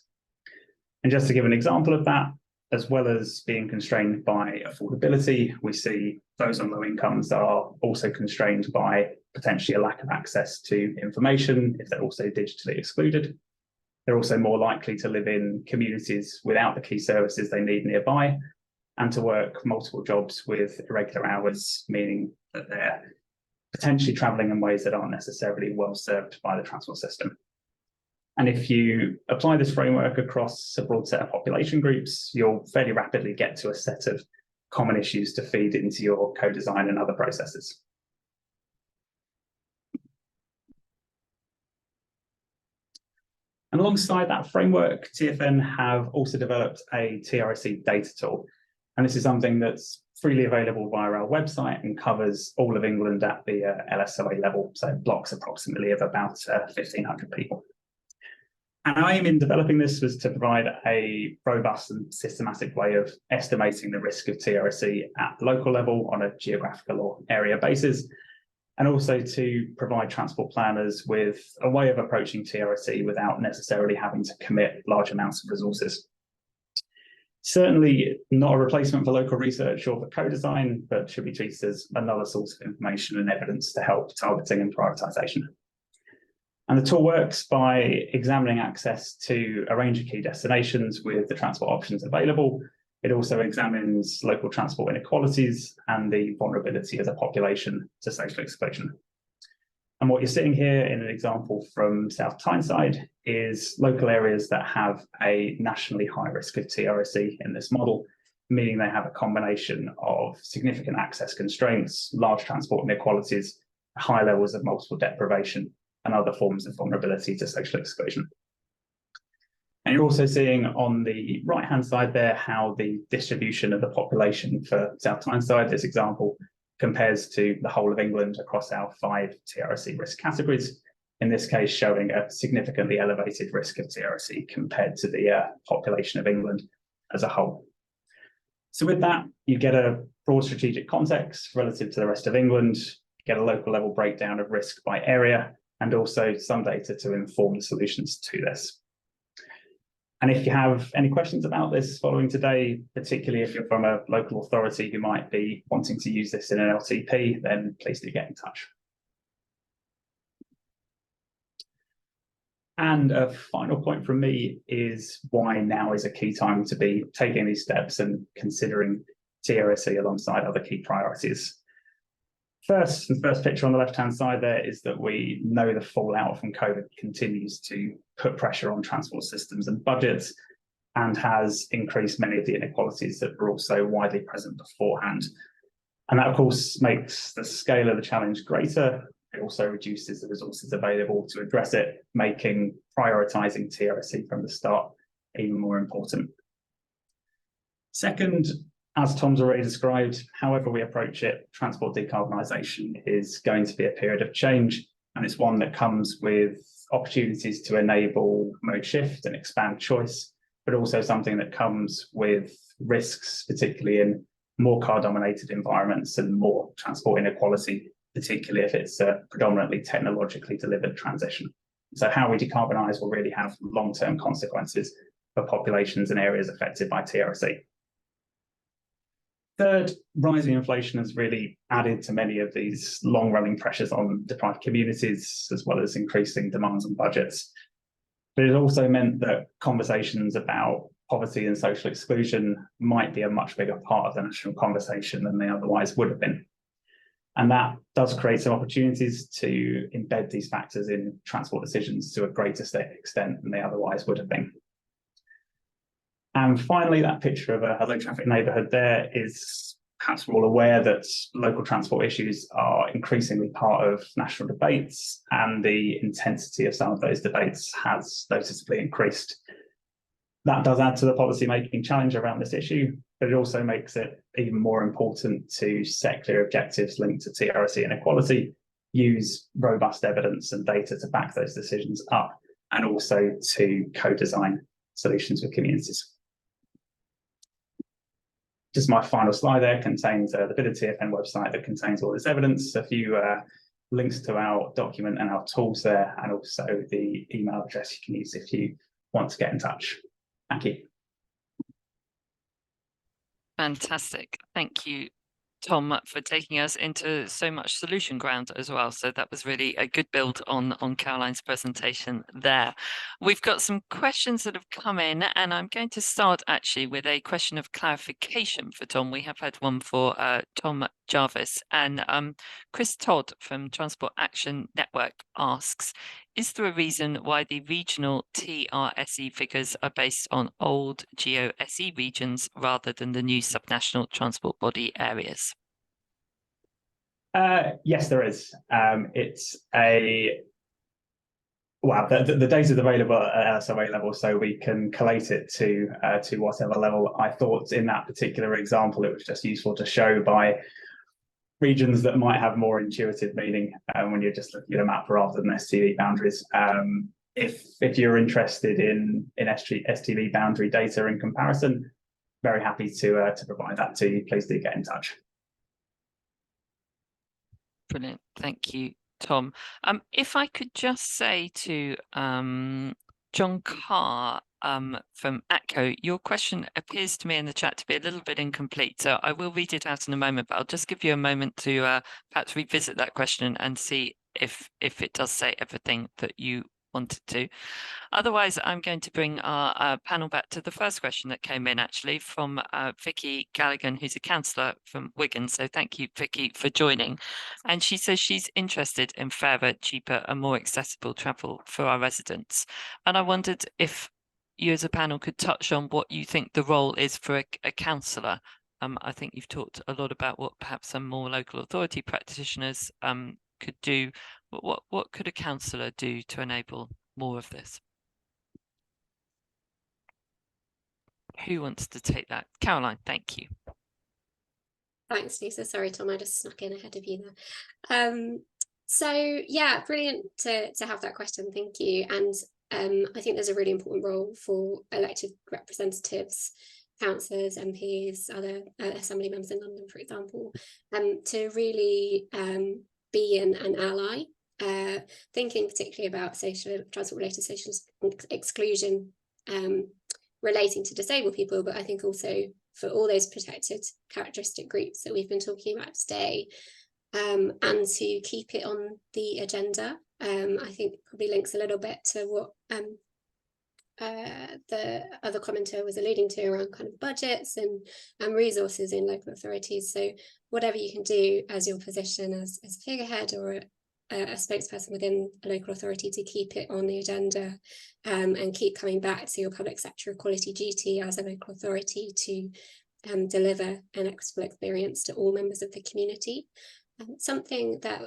And just to give an example of that, as well as being constrained by affordability, we see those on low incomes are also constrained by potentially a lack of access to information if they're also digitally excluded. They're also more likely to live in communities without the key services they need nearby, and to work multiple jobs with irregular hours, meaning that they're potentially travelling in ways that aren't necessarily well served by the transport system. And if you apply this framework across a broad set of population groups, you'll fairly rapidly get to a set of common issues to feed into your co-design and other processes. And alongside that framework, TFN have also developed a TRC data tool. And this is something that's freely available via our website and covers all of England at the LSOA level, so blocks approximately of about 1,500 people. And our aim in developing this was to provide a robust and systematic way of estimating the risk of TRC at the local level on a geographical or area basis, and also to provide transport planners with a way of approaching TRC without necessarily having to commit large amounts of resources. Certainly not a replacement for local research or for co-design, but should be treated as another source of information and evidence to help targeting and prioritisation. And the tool works by examining access to a range of key destinations with the transport options available. It also examines local transport inequalities and the vulnerability of the population to social exclusion. And what you're seeing here in an example from South Tyneside is local areas that have a nationally high risk of TRC in this model, meaning they have a combination of significant access constraints, large transport inequalities, high levels of multiple deprivation, and other forms of vulnerability to social exclusion. And you're also seeing on the right-hand side there how the distribution of the population for South Tyneside, this example, compares to the whole of England across our 5 TRC risk categories, in this case showing a significantly elevated risk of TRC compared to the population of England as a whole. So with that, you get a broad strategic context relative to the rest of England, get a local level breakdown of risk by area, and also some data to inform the solutions to this. And if you have any questions about this following today, particularly if you're from a local authority who might be wanting to use this in an LTP, then please do get in touch. And a final point from me is why now is a key time to be taking these steps and considering TRC alongside other key priorities. First, the first picture on the left-hand side there is that we know the fallout from COVID continues to put pressure on transport systems and budgets and has increased many of the inequalities that were also widely present beforehand. And that, of course, makes the scale of the challenge greater. It also reduces the resources available to address it, making prioritising TRC from the start even more important. Second, as Tom's already described, however we approach it, transport decarbonisation is going to be a period of change, and it's one that comes with opportunities to enable mode shift and expand choice, but also something that comes with risks, particularly in more car-dominated environments and more transport inequality, particularly if it's a predominantly technologically delivered transition. So how we decarbonise will really have long-term consequences for populations and areas affected by TRC. Third, rising inflation has really added to many of these long-running pressures on deprived communities, as well as increasing demands on budgets. But it also meant that conversations about poverty and social exclusion might be a much bigger part of the national conversation than they otherwise would have been. And that does create some opportunities to embed these factors in transport decisions to a greater extent than they otherwise would have been. And finally, that picture of a low traffic neighbourhood there is perhaps we're all aware that local transport issues are increasingly part of national debates, and the intensity of some of those debates has noticeably increased. That does add to the policy-making challenge around this issue, but it also makes it even more important to set clear objectives linked to TRC inequality, use robust evidence and data to back those decisions up, and also to co-design solutions with communities. Just my final slide there contains the bit of TFN website that contains all this evidence, a few links to our document and our tools there, and also the email address you can use if you want to get in touch. Thank you. Fantastic. Thank you, Tom, for taking us into so much solution ground as well. So that was really a good build on Caroline's presentation there. We've got some questions that have come in, and I'm going to start actually with a question of clarification for Tom. We have had one for Tom Jarvis, and Chris Todd from Transport Action Network asks, is there a reason why the regional TRSE figures are based on old GOSE regions rather than the new subnational transport body areas? Yes, there is. It's a well, the data is available at LSOA level, so we can collate it to whatever level. I thought in that particular example, it was just useful to show by regions that might have more intuitive meaning when you're just looking at a map rather than STV boundaries. If you're interested in STV boundary data in comparison, very happy to provide that to you. Please do get in touch. Brilliant. Thank you, Tom. If I could just say to John Carr from ATCO, your question appears to me in the chat to be a little bit incomplete, so I will read it out in a moment, but I'll just give you a moment to perhaps revisit that question and see if it does say everything that you wanted to. Otherwise, I'm going to bring our panel back to the first question that came in actually from Vicky Galligan, who's a councillor from Wigan. So thank you, Vicky, for joining. And she says she's interested in fairer, cheaper and more accessible travel for our residents. And I wondered if you as a panel could touch on what you think the role is for a councillor. I think you've talked a lot about what perhaps some more local authority practitioners could do. But what could a councillor do to enable more of this? Who wants to take that? Caroline, thank you. Thanks, Lisa. Sorry, Tom, I just snuck in ahead of you there. So yeah, brilliant to have that question. Thank you. And I think there's a really important role for elected representatives, councillors, MPs, other assembly members in London, for example, to really be an ally. Thinking particularly about transport-related social exclusion relating to disabled people, but I think also for all those protected characteristic groups that we've been talking about today, and to keep it on the agenda. I think probably links a little bit to what the other commenter was alluding to around kind of budgets and resources in local authorities. So whatever you can do as your position as a figurehead or a spokesperson within a local authority to keep it on the agenda and keep coming back to your public sector equality duty as a local authority to deliver an equitable experience to all members of the community. Something that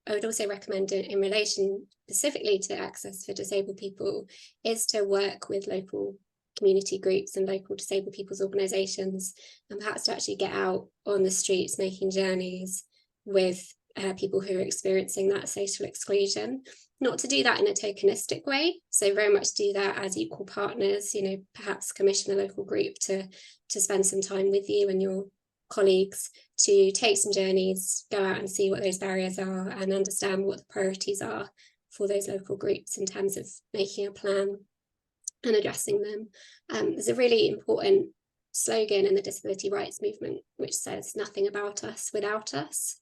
I would also recommend in relation specifically to access for disabled people is to work with local community groups and local disabled people's organisations, and perhaps to actually get out on the streets making journeys with people who are experiencing that social exclusion. Not to do that in a tokenistic way, so very much do that as equal partners, perhaps commission a local group to spend some time with you and your colleagues to take some journeys, go out and see what those barriers are and understand what the priorities are for those local groups in terms of making a plan and addressing them. There's a really important slogan in the disability rights movement which says nothing about us without us.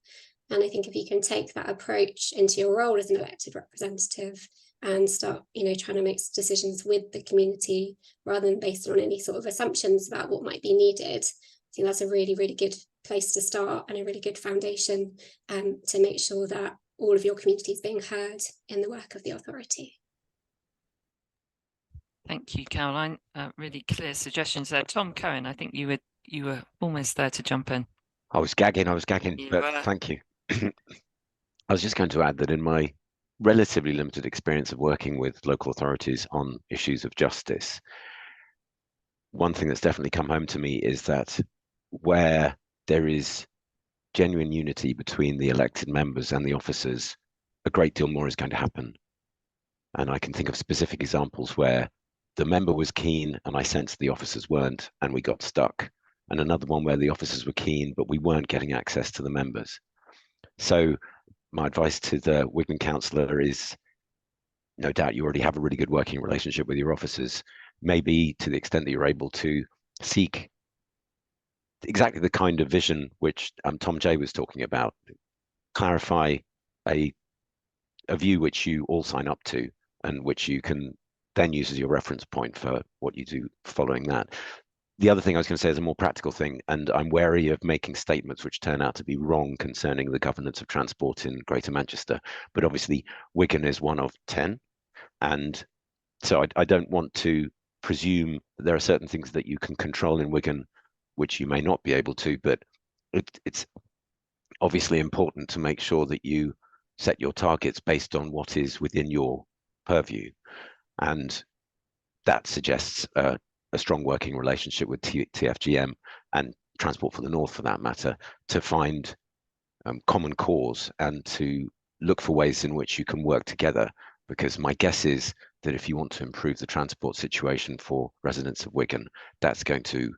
And I think if you can take that approach into your role as an elected representative and start, trying to make decisions with the community rather than based on any sort of assumptions about what might be needed. I think that's a really, really good place to start and a really good foundation to make sure that all of your community is being heard in the work of the authority. Thank you, Caroline. Really clear suggestions there. Tom Cohen, I think you were almost there to jump in. I was gagging, You but were. thank you. I was just going to add that in my relatively limited experience of working with local authorities on issues of justice, one thing that's definitely come home to me is that where there is genuine unity between the elected members and the officers, a great deal more is going to happen. And I can think of specific examples where the member was keen and I sensed the officers weren't, and we got stuck. And another one where the officers were keen, but we weren't getting access to the members. So my advice to the Wigan councillor is, no doubt you already have a really good working relationship with your officers. Maybe to the extent that you're able to seek exactly the kind of vision which Tom J was talking about, clarify a view which you all sign up to and which you can then use as your reference point for what you do following that. The other thing I was going to say is a more practical thing, and I'm wary of making statements which turn out to be wrong concerning the governance of transport in Greater Manchester. But obviously, Wigan is one of 10. And so I don't want to presume that there are certain things that you can control in Wigan, which you may not be able to. But it's obviously important to make sure that you set your targets based on what is within your purview. And that suggests a strong working relationship with TFGM and Transport for the North, for that matter, to find common cause and to look for ways in which you can work together. Because my guess is that if you want to improve the transport situation for residents of Wigan, that's going to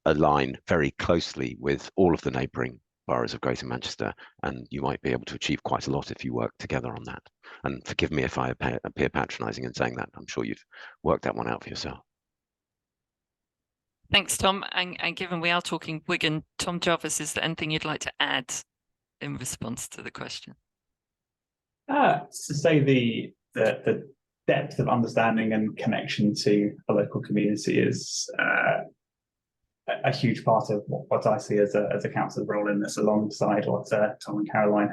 align very closely with all of the neighbouring boroughs of Greater Manchester, and you might be able to achieve quite a lot if you work together on that. And forgive me if I appear patronising in saying that. I'm sure you've worked that one out for yourself. Thanks, Tom. And given we are talking Wigan, Tom Jarvis, is there anything you'd like to add in response to the question? To say the depth of understanding and connection to a local community is a huge part of what I see as a council's role in this, alongside what Tom and Caroline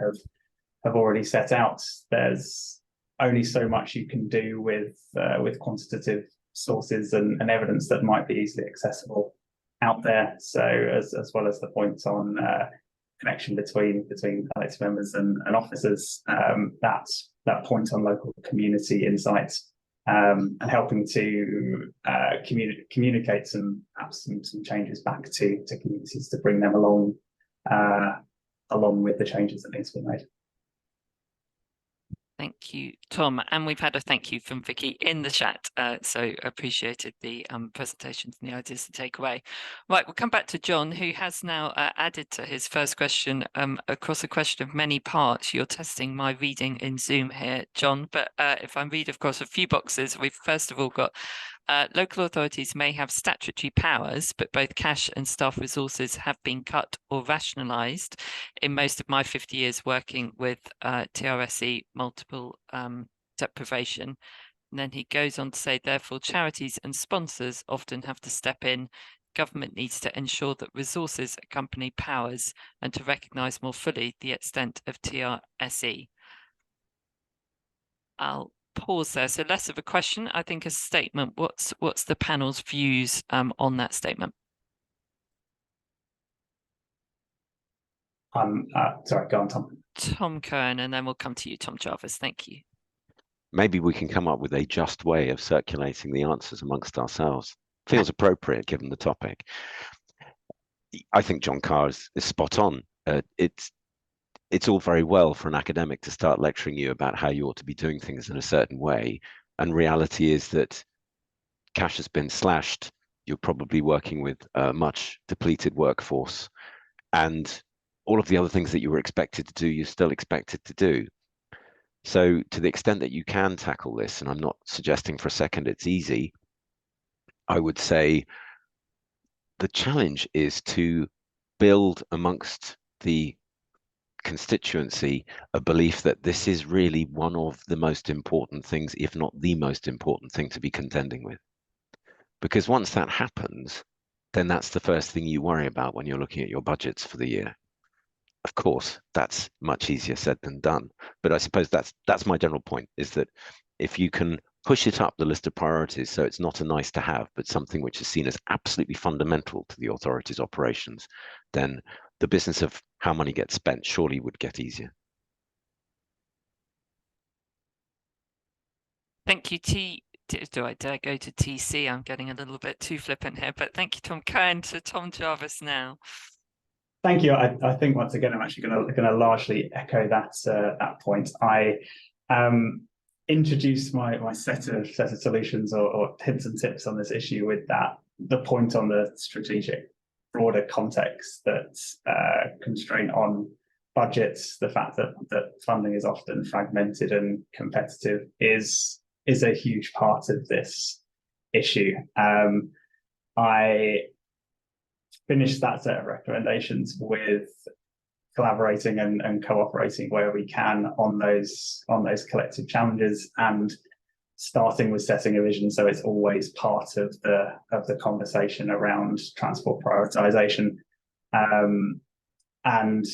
have already set out. There's only so much you can do with quantitative sources and evidence that might be easily accessible out there. So as well as the points on connection between elected members and officers, that point on local community insights and helping to communicate some changes back to communities to bring them along with the changes that need to be made. Thank you, Tom. And we've had a thank you from Vicky in the chat. So appreciated the presentations and the ideas to take away. Right, we'll come back to John, who has now added to his first question across a question of many parts. You're testing my reading in Zoom here, John. But if I read across a few boxes, we've first of all got local authorities may have statutory powers, but both cash and staff resources have been cut or rationalised. In most of my 50 years working with TRSE, multiple deprivation. And then he goes on to say, therefore, charities and sponsors often have to step in. Government needs to ensure that resources accompany powers and to recognise more fully the extent of TRSE. I'll pause there. So less of a question, I think a statement. What's the panel's views on that statement? Sorry, go on, Tom. Tom Cohen, and then we'll come to you, Tom Jarvis. Thank you. Maybe we can come up with a just way of circulating the answers amongst ourselves. Feels appropriate given the topic. I think John Carr is spot on. It's all very well for an academic to start lecturing you about how you ought to be doing things in a certain way. And reality is that cash has been slashed. You're probably working with a much depleted workforce. And all of the other things that you were expected to do, you're still expected to do. So to the extent that you can tackle this, and I'm not suggesting for a second it's easy, I would say the challenge is to build amongst the constituency a belief that this is really one of the most important things, if not the most important thing to be contending with. Because once that happens, then that's the first thing you worry about when you're looking at your budgets for the year. Of course, that's much easier said than done. But I suppose that's my general point, is that if you can push it up the list of priorities so it's not a nice to have, but something which is seen as absolutely fundamental to the authority's operations, then the business of how money gets spent surely would get easier. Thank you, do I dare go to TC? I'm getting a little bit too flippant here, but thank you, Tom. Going to Tom Jarvis now. Thank you. I think once again, I'm actually going to largely echo that point. I introduced my set of solutions or hints and tips on this issue with the point on the strategic broader context that constraint on budgets, the fact that funding is often fragmented and competitive is a huge part of this issue. I finished that set of recommendations with collaborating and cooperating where we can on those collective challenges, and starting with setting a vision so it's always part of the conversation around transport prioritization, and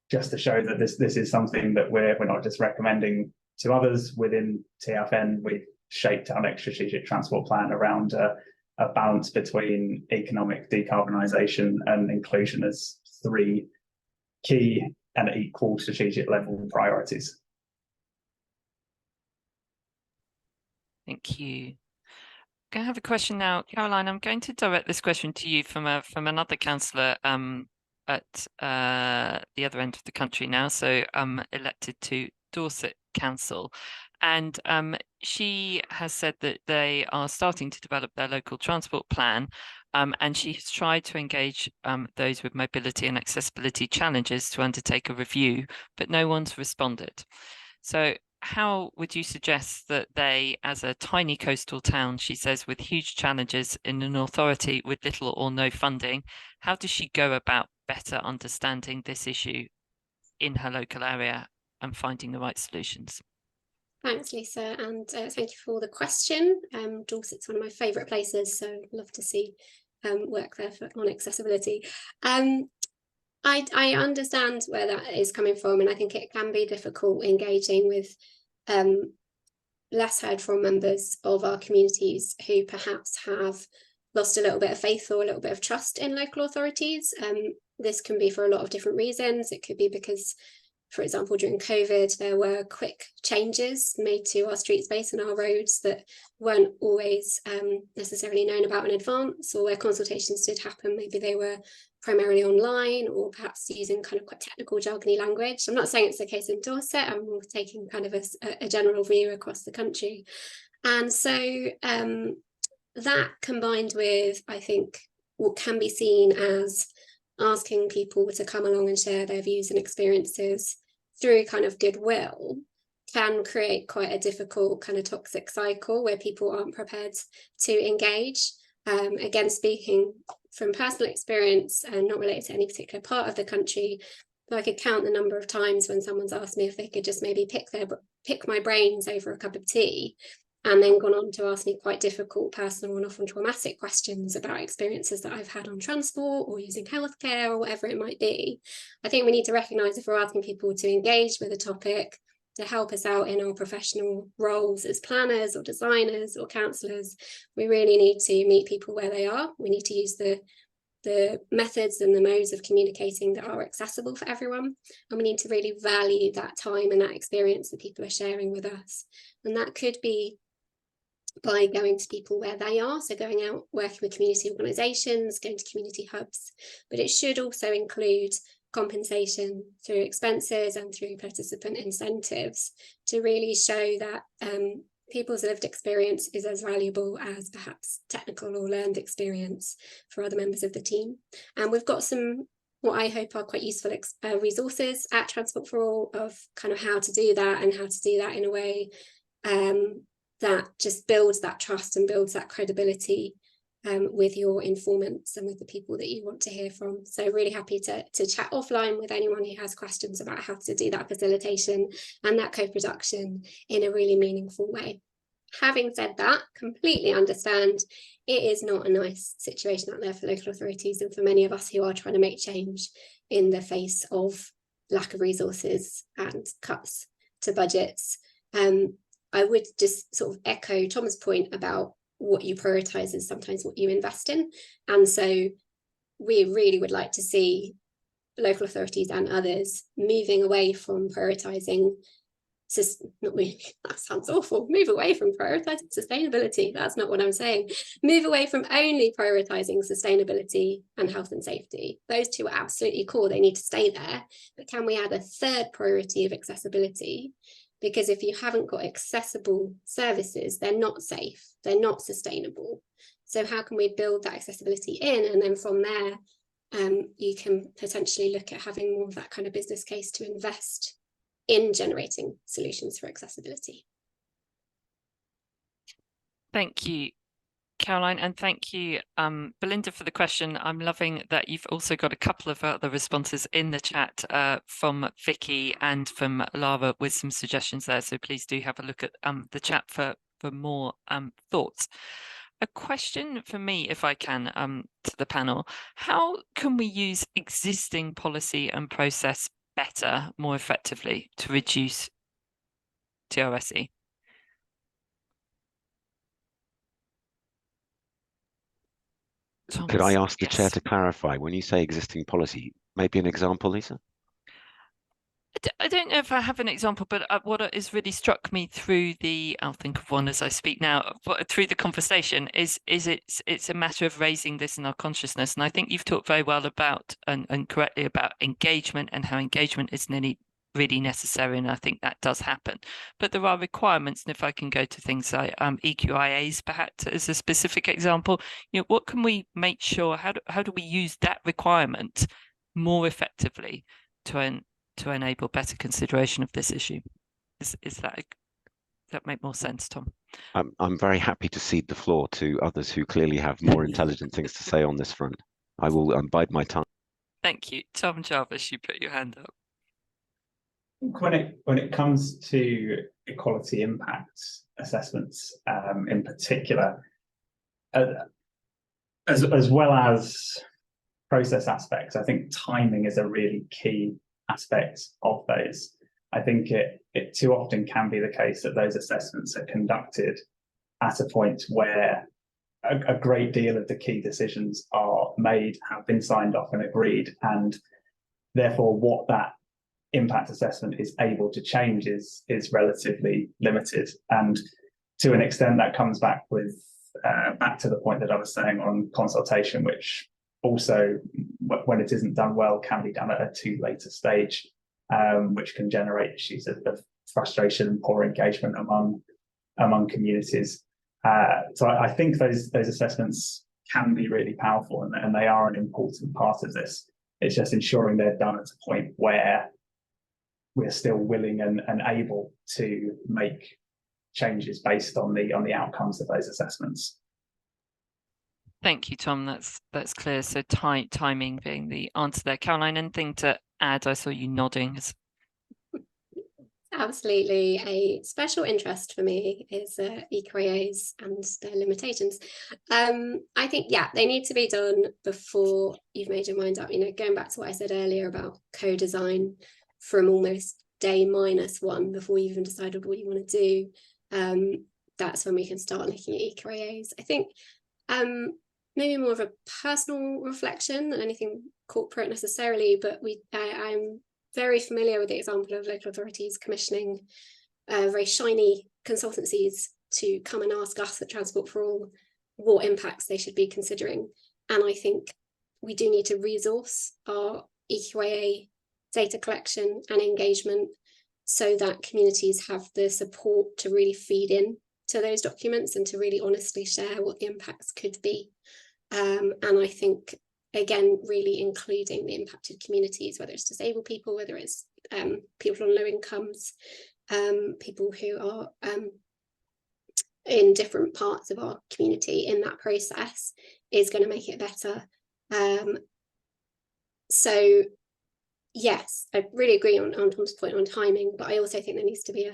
just to show that this is something that we're not just recommending to others within TfN. We've shaped our next strategic transport plan around a balance between economic decarbonisation and inclusion as three key and equal strategic level priorities. Thank you. I'm going to have a question now, Caroline. I'm going to direct this question to you from another councillor at the other end of the country now, so elected to Dorset Council. And she has said that they are starting to develop their local transport plan, and she has tried to engage those with mobility and accessibility challenges to undertake a review, but no one's responded. So how would you suggest that they, as a tiny coastal town, she says, with huge challenges in an authority with little or no funding, how does she go about better understanding this issue in her local area and finding the right solutions? Thanks, Lisa, and thank you for the question. Dorset's one of my favourite places, so love to see work there on accessibility. I understand where that is coming from, and I think it can be difficult engaging with less heard from members of our communities who perhaps have lost a little bit of faith or a little bit of trust in local authorities. This can be for a lot of different reasons. It could be because, for example, during COVID, there were quick changes made to our street space and our roads that weren't always necessarily known about in advance, or where consultations did happen, maybe they were primarily online or perhaps using kind of quite technical jargony language. I'm not saying it's the case in Dorset, I'm more taking kind of a general view across the country. And so that combined with, I think, what can be seen as asking people to come along and share their views and experiences through kind of goodwill can create quite a difficult kind of toxic cycle where people aren't prepared to engage. Again, speaking from personal experience and not related to any particular part of the country, I could count the number of times when someone's asked me if they could just maybe pick my brains over a cup of tea, and then gone on to ask me quite difficult personal and often traumatic questions about experiences that I've had on transport or using healthcare or whatever it might be. I think we need to recognise if we're asking people to engage with a topic to help us out in our professional roles as planners or designers or counsellors, we really need to meet people where they are. We need to use the methods and the modes of communicating that are accessible for everyone. And we need to really value that time and that experience that people are sharing with us. And that could be by going to people where they are, so going out, working with community organisations, going to community hubs, but it should also include compensation through expenses and through participant incentives to really show that people's lived experience is as valuable as perhaps technical or learned experience for other members of the team. And we've got some, what I hope are quite useful resources at Transport for All of kind of how to do that and how to do that in a way that just builds that trust and builds that credibility with your informants and with the people that you want to hear from. So really happy to chat offline with anyone who has questions about how to do that facilitation and that co-production in a really meaningful way. Having said that, completely understand it is not a nice situation out there for local authorities and for many of us who are trying to make change in the face of lack of resources and cuts to budgets. I would just sort of echo Tom's point about what you prioritise is sometimes what you invest in. And so we really would like to see local authorities and others moving away from prioritising, that sounds awful, move away from prioritising sustainability. That's not what I'm saying. Move away from only prioritising sustainability and health and safety. Those two are absolutely core, they need to stay there. But can we add a third priority of accessibility? Because if you haven't got accessible services, they're not safe, they're not sustainable. So how can we build that accessibility in? And then from there, you can potentially look at having more of that kind of business case to invest in generating solutions for accessibility. Thank you, Caroline, and thank you, Belinda, for the question. I'm loving that you've also got a couple of other responses in the chat from Vicky and from Lara with some suggestions there. So please do have a look at the chat for more thoughts. A question for me, if I can, to the panel. How can we use existing policy and process better, more effectively to reduce TRSE? Could I ask the Yes. chair to clarify, when you say existing policy, maybe an example, Lisa? I don't know if I have an example, but what has really struck me through I'll think of one as I speak now, through the conversation is it's a matter of raising this in our consciousness. And I think you've talked very well about and correctly about engagement and how engagement is really necessary. And I think that does happen. But there are requirements. And if I can go to things like EQIAs, perhaps as a specific example, what can we make sure, how do we use that requirement more effectively to enable better consideration of this issue? Does that make more sense, Tom? I'm very happy to cede the floor to others who clearly have more intelligent things to say on this front. I will bide my tongue. Thank you. Tom Jarvis, you put your hand up. When it comes to equality impact assessments, in particular, as well as process aspects, I think timing is a really key aspect of those. I think it too often can be the case that those assessments are conducted at a point where a great deal of the key decisions are made, have been signed off and agreed, and therefore what that impact assessment is able to change is relatively limited. And to an extent that comes back to the point that I was saying on consultation, which also, when it isn't done well, can be done at a too late a stage, which can generate issues of frustration and poor engagement among communities. So I think those assessments can be really powerful, and they are an important part of this. It's just ensuring they're done at a point where we're still willing and able to make changes based on the outcomes of those assessments. Thank you, Tom. That's clear. So timing being the answer there. Caroline, anything to add? I saw you nodding. Absolutely. A special interest for me is EQIAs and their limitations. I think, yeah, they need to be done before you've made your mind up. Going back to what I said earlier about co-design from almost day -1 before you even decided what you want to do. That's when we can start looking at EQIAs. I think maybe more of a personal reflection than anything corporate necessarily, but I'm very familiar with the example of local authorities commissioning very shiny consultancies to come and ask us at Transport for All what impacts they should be considering. And I think we do need to resource our EQIA data collection and engagement so that communities have the support to really feed in to those documents and to really honestly share what the impacts could be. And I think, again, really including the impacted communities, whether it's disabled people, whether it's people on low incomes, people who are in different parts of our community in that process is going to make it better. So yes, I really agree on Tom's point on timing, but I also think there needs to be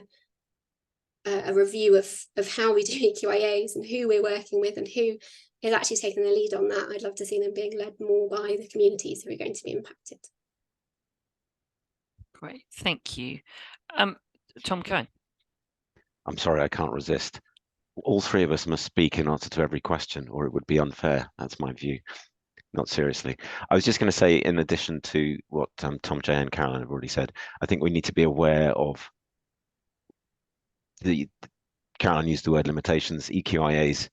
a review of how we do EQIAs and who we're working with and who is actually taking the lead on that. I'd love to see them being led more by the communities who are going to be impacted. Great, thank you. Tom Cohen. I'm sorry, I can't resist. All three of us must speak in answer to every question, or it would be unfair. That's my view. Not seriously. I was just going to say, in addition to what Tom J and Caroline have already said, I think we need to be aware of Caroline used the word limitations. EQIAs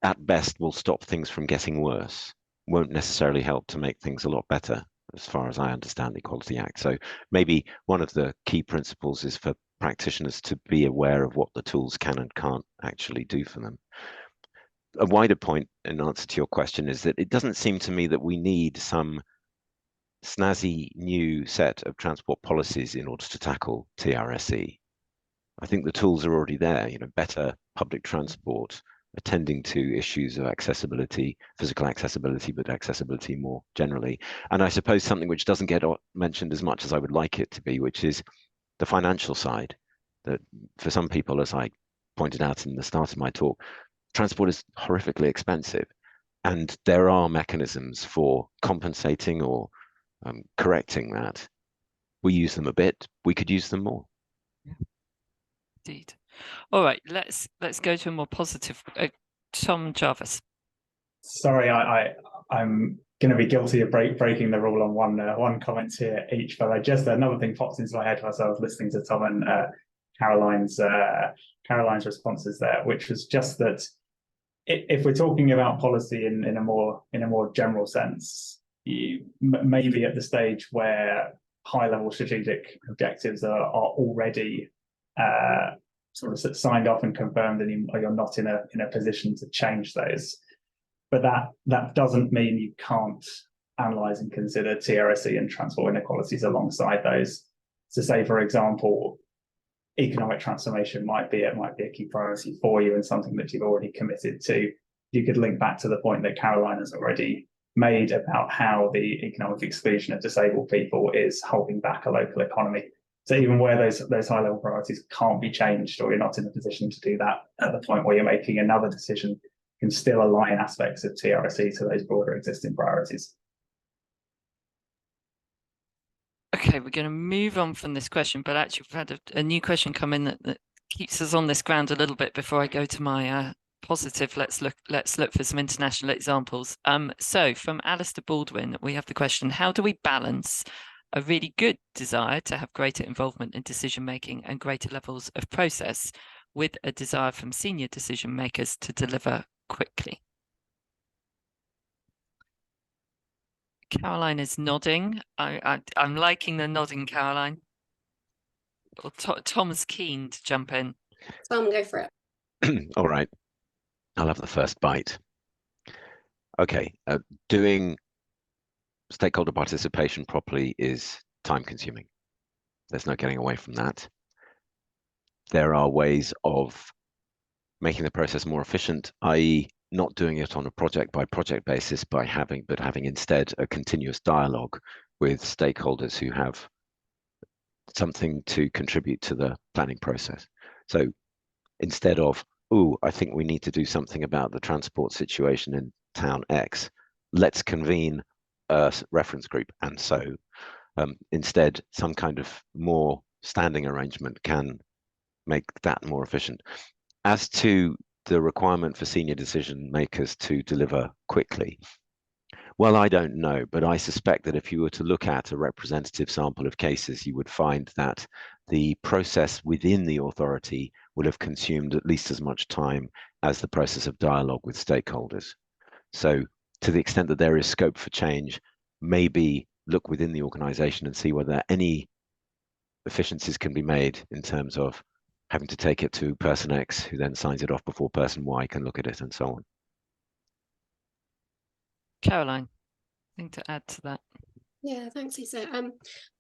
at best will stop things from getting worse, won't necessarily help to make things a lot better, as far as I understand the Equality Act. So maybe one of the key principles is for practitioners to be aware of what the tools can and can't actually do for them. A wider point in answer to your question is that it doesn't seem to me that we need some snazzy new set of transport policies in order to tackle TRSE. I think the tools are already there, better public transport, attending to issues of accessibility, physical accessibility, but accessibility more generally. And I suppose something which doesn't get mentioned as much as I would like it to be, which is the financial side. That for some people, as I pointed out in the start of my talk, transport is horrifically expensive. And there are mechanisms for compensating or correcting that. We use them a bit, we could use them more. Indeed. All right, let's go to a more positive. Tom Jarvis. Sorry, I'm going to be guilty of breaking the rule on one comment here each, but another thing pops into my head as I was listening to Tom and Caroline's responses there, which was just that if we're talking about policy in a more general sense, maybe at the stage where high-level strategic objectives are already sort of signed off and confirmed, and you're not in a position to change those. But that doesn't mean you can't analyse and consider TRSE and transport inequalities alongside those. So, say for example, economic transformation might be a key priority for you and something that you've already committed to. You could link back to the point that Caroline has already made about how the economic exclusion of disabled people is holding back a local economy. So even where those high-level priorities can't be changed, or you're not in a position to do that at the point where you're making another decision, you can still align aspects of TRSE to those broader existing priorities. Okay, we're going to move on from this question, but actually we've had a new question come in that keeps us on this ground a little bit before I go to my positive. Let's look for some international examples. So from Alistair Baldwin, we have the question: how do we balance a really good desire to have greater involvement in decision making and greater levels of process with a desire from senior decision makers to deliver quickly? Caroline is nodding. I'm liking the nodding, Caroline. Well, Tom's keen to jump in. Tom, go for it. All right, I'll have the first bite. Okay, doing stakeholder participation properly is time consuming. There's no getting away from that. There are ways of making the process more efficient, i.e. not doing it on a project by project basis but having instead a continuous dialogue with stakeholders who have something to contribute to the planning process. So instead of, I think we need to do something about the transport situation in town X, let's convene a reference group. And so instead, some kind of more standing arrangement can make that more efficient. As to the requirement for senior decision makers to deliver quickly, well, I don't know, but I suspect that if you were to look at a representative sample of cases, you would find that the process within the authority would have consumed at least as much time as the process of dialogue with stakeholders. So to the extent that there is scope for change, maybe look within the organization and see whether any efficiencies can be made in terms of having to take it to person X, who then signs it off before person Y can look at it, and so on. Caroline, anything to add to that? Yeah, thanks, Lisa.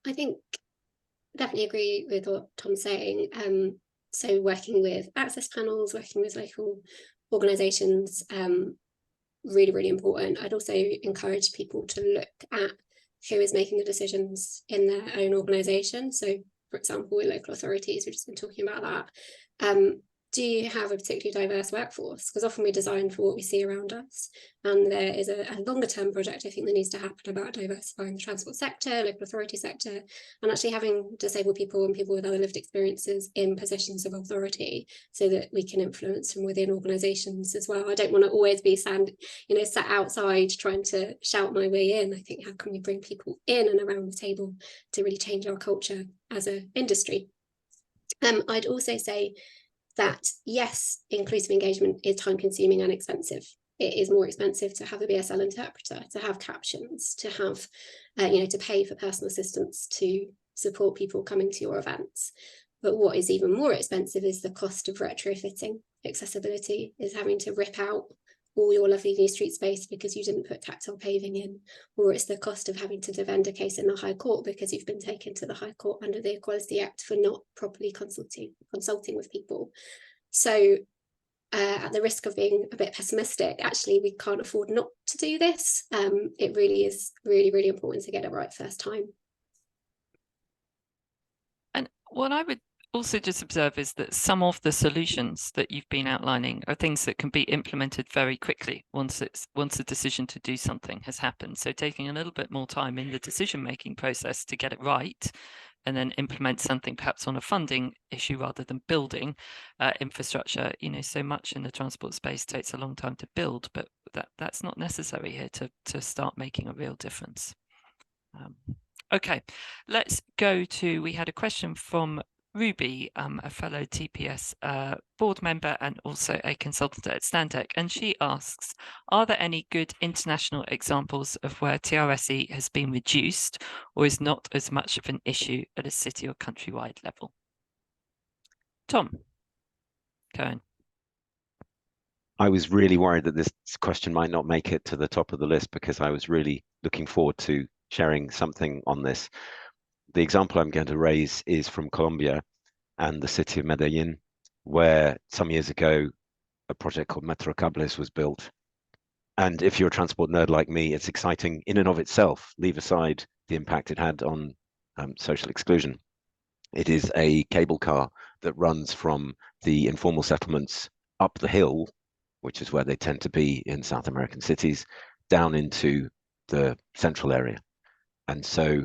I think definitely agree with what Tom's saying. So working with access panels, working with local organisations, really, really important. I'd also encourage people to look at who is making the decisions in their own organisation. So, for example, with local authorities, we've just been talking about that. Do you have a particularly diverse workforce? Because often we design for what we see around us. And there is a longer term project, I think, that needs to happen about diversifying the transport sector, local authority sector, and actually having disabled people and people with other lived experiences in positions of authority so that we can influence from within organisations as well. I don't want to always be sat outside trying to shout my way in. I think, how can we bring people in and around the table to really change our culture as an industry? I'd also say that, yes, inclusive engagement is time consuming and expensive. It is more expensive to have a BSL interpreter, to have captions, to have, to pay for personal assistants to support people coming to your events. But what is even more expensive is the cost of retrofitting. Accessibility is having to rip out all your lovely new street space because you didn't put tactile paving in, or it's the cost of having to defend a case in the High Court because you've been taken to the High Court under the Equality Act for not properly consulting with people. So at the risk of being a bit pessimistic, actually we can't afford not to do this. It really is really, really important to get it right first time. And what I would also just observe is that some of the solutions that you've been outlining are things that can be implemented very quickly once a decision to do something has happened. So taking a little bit more time in the decision-making process to get it right, and then implement something perhaps on a funding issue rather than building infrastructure. So much in the transport space takes a long time to build, but that's not necessary here to start making a real difference. Okay, let's go to, we had a question from Ruby, a fellow TPS board member and also a consultant at Stantec, and she asks, are there any good international examples of where TRSE has been reduced or is not as much of an issue at a city or countrywide level? Tom, Cohen. I was really worried that this question might not make it to the top of the list because I was really looking forward to sharing something on this. The example I'm going to raise is from Colombia and the city of Medellin, where some years ago, a project called Metrocables was built. And if you're a transport nerd like me, it's exciting in and of itself, leave aside the impact it had on social exclusion. It is a cable car that runs from the informal settlements up the hill, which is where they tend to be in South American cities, down into the central area. And so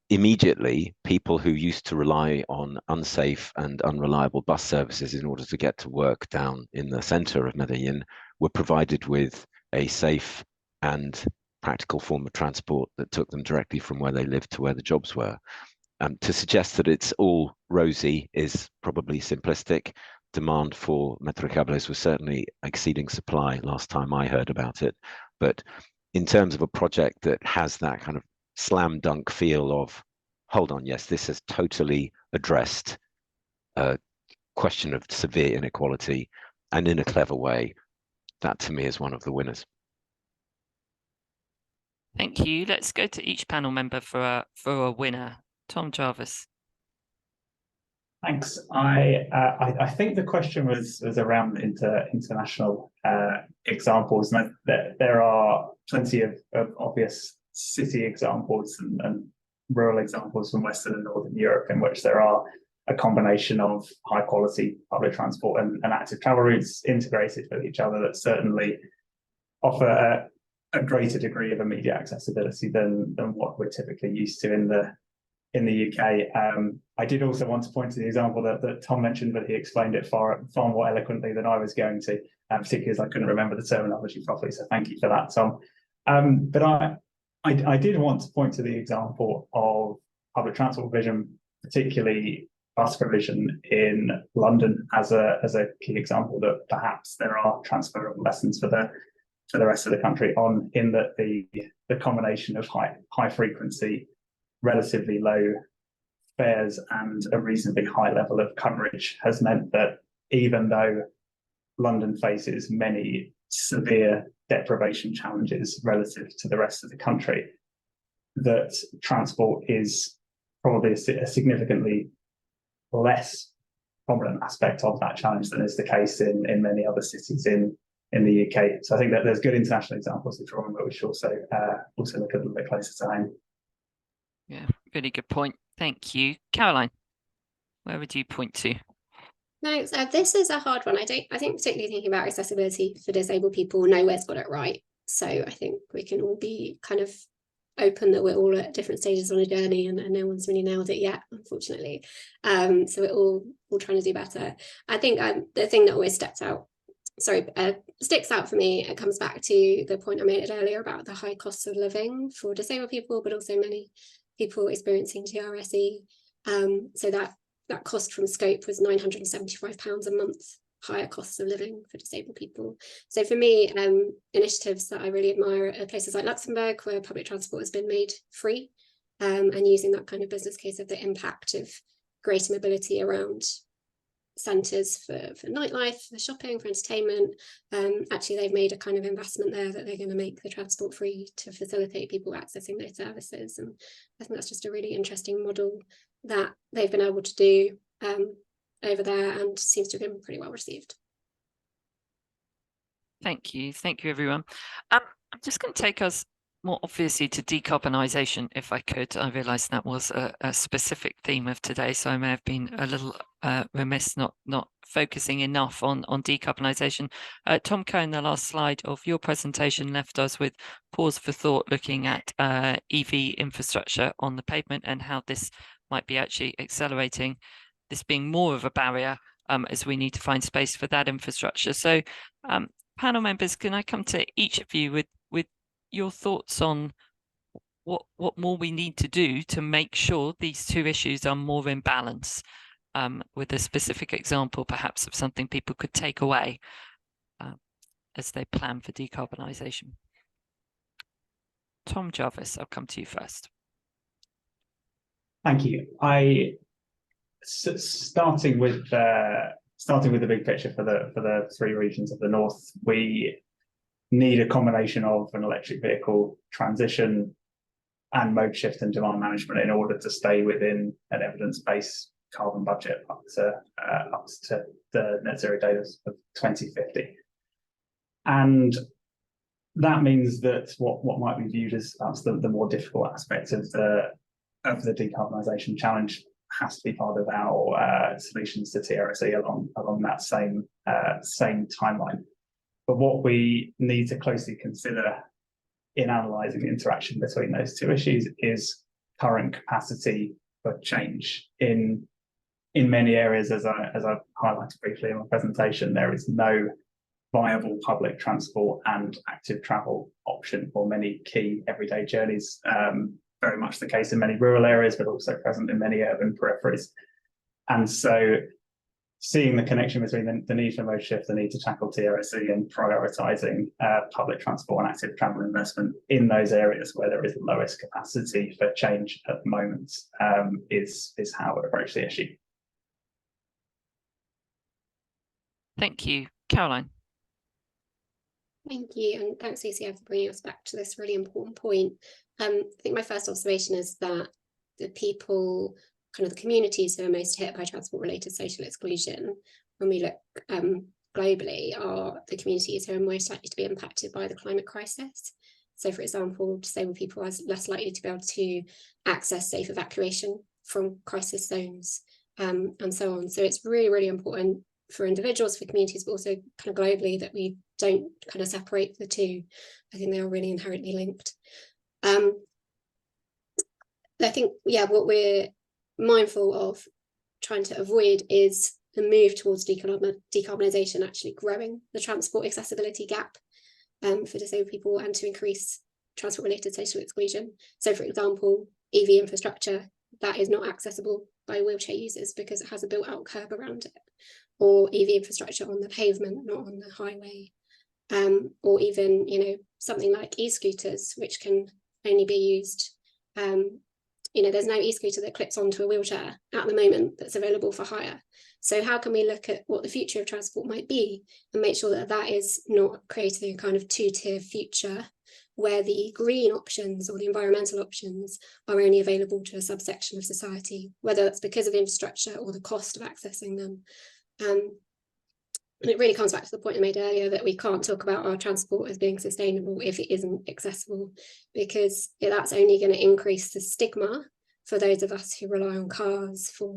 immediately, people who used to rely on unsafe and unreliable bus services in order to get to work down in the center of Medellin were provided with a safe and practical form of transport that took them directly from where they lived to where the jobs were. To suggest that it's all rosy is probably simplistic. Demand for Metrocables was certainly exceeding supply last time I heard about it. But in terms of a project that has that kind of slam dunk feel of, hold on, yes, this has totally addressed a question of severe inequality and in a clever way, that to me is one of the winners. Thank you. Let's go to each panel member for a winner. Tom Jarvis. Thanks. I think the question was around international examples, and there are plenty of obvious city examples and rural examples from Western and Northern Europe in which there are a combination of high quality public transport and active travel routes integrated with each other that certainly offer a greater degree of immediate accessibility than what we're typically used to in the UK. I did also want to point to the example that Tom mentioned, but he explained it far more eloquently than I was going to, particularly as I couldn't remember the terminology properly. So thank you for that, Tom. But I did want to point to the example of public transport provision, particularly bus provision in London, as a key example that perhaps there are transferable lessons for the rest of the country in that the combination of high frequency, relatively low fares and a reasonably high level of coverage has meant that even though London faces many severe deprivation challenges relative to the rest of the country, that transport is probably a significantly less prominent aspect of that challenge than is the case in many other cities in the UK. So I think that there's good international examples to draw on, but we should also look a little bit closer to home. Yeah, really good point. Thank you. Caroline, where would you point to? Thanks. This is a hard one. I think particularly thinking about accessibility for disabled people, nowhere's got it right. So I think we can all be kind of open that we're all at different stages on a journey, and no one's really nailed it yet, unfortunately. So we're all trying to do better. I think the thing that always sticks out for me, it comes back to the point I made earlier about the high costs of living for disabled people, but also many people experiencing TRSE. So that cost from Scope was £975 a month, higher costs of living for disabled people. So for me, initiatives that I really admire are places like Luxembourg, where public transport has been made free, and using that kind of business case of the impact of greater mobility around centres for nightlife, for shopping, for entertainment. Actually, they've made a kind of investment there that they're going to make the transport free to facilitate people accessing those services. And I think that's just a really interesting model that they've been able to do over there, and seems to have been pretty well received. Thank you, everyone. I'm just going to take us more obviously to decarbonisation, if I could. I realised that was a specific theme of today, so I may have been a little remiss not focusing enough on decarbonisation. Tom Cohen, the last slide of your presentation left us with pause for thought, looking at EV infrastructure on the pavement and how this might be actually accelerating this being more of a barrier, as we need to find space for that infrastructure. So panel members, can I come to each of you with your thoughts on what more we need to do to make sure these two issues are more in balance, with a specific example perhaps of something people could take away as they plan for decarbonisation. Tom Jarvis, I'll come to you first. Thank you. Starting with the big picture for the three regions of the north, we need a combination of an electric vehicle transition and mode shift and demand management in order to stay within an evidence-based carbon budget up to the net zero date of 2050. And that means that what might be viewed as perhaps the more difficult aspect of the decarbonisation challenge has to be part of our solutions to TRSE along that same timeline. But what we need to closely consider in analysing the interaction between those two issues is current capacity for change. In many areas, as I've highlighted briefly in my presentation, there is no viable public transport and active travel option for many key everyday journeys. Very much the case in many rural areas, but also present in many urban peripheries. And so seeing the connection between the need for mode shift, the need to tackle TRSE, and prioritising public transport and active travel investment in those areas where there is the lowest capacity for change at the moment is how we approach the issue. Thank you. Caroline. Thank you, and thanks, CCF, for bringing us back to this really important point. I think my first observation is that the people, kind of the communities who are most hit by transport-related social exclusion, when we look globally, are the communities who are most likely to be impacted by the climate crisis. So, for example, disabled people are less likely to be able to access safe evacuation from crisis zones, and so on. So it's really, really important for individuals, for communities, but also kind of globally, that we don't kind of separate the two. I think they are really inherently linked. I think, what we're mindful of trying to avoid is the move towards decarbonisation actually growing the transport accessibility gap for disabled people, and to increase transport-related social exclusion. So, for example, EV infrastructure that is not accessible by wheelchair users because it has a built-out curb around it, or EV infrastructure on the pavement, not on the highway, or even, something like e-scooters, which can only be used. There's no e-scooter that clips onto a wheelchair at the moment that's available for hire. So how can we look at what the future of transport might be and make sure that that is not creating a kind of two-tier future where the green options or the environmental options are only available to a subsection of society, whether that's because of infrastructure or the cost of accessing them. And it really comes back to the point I made earlier that we can't talk about our transport as being sustainable if it isn't accessible, because that's only going to increase the stigma for those of us who rely on cars for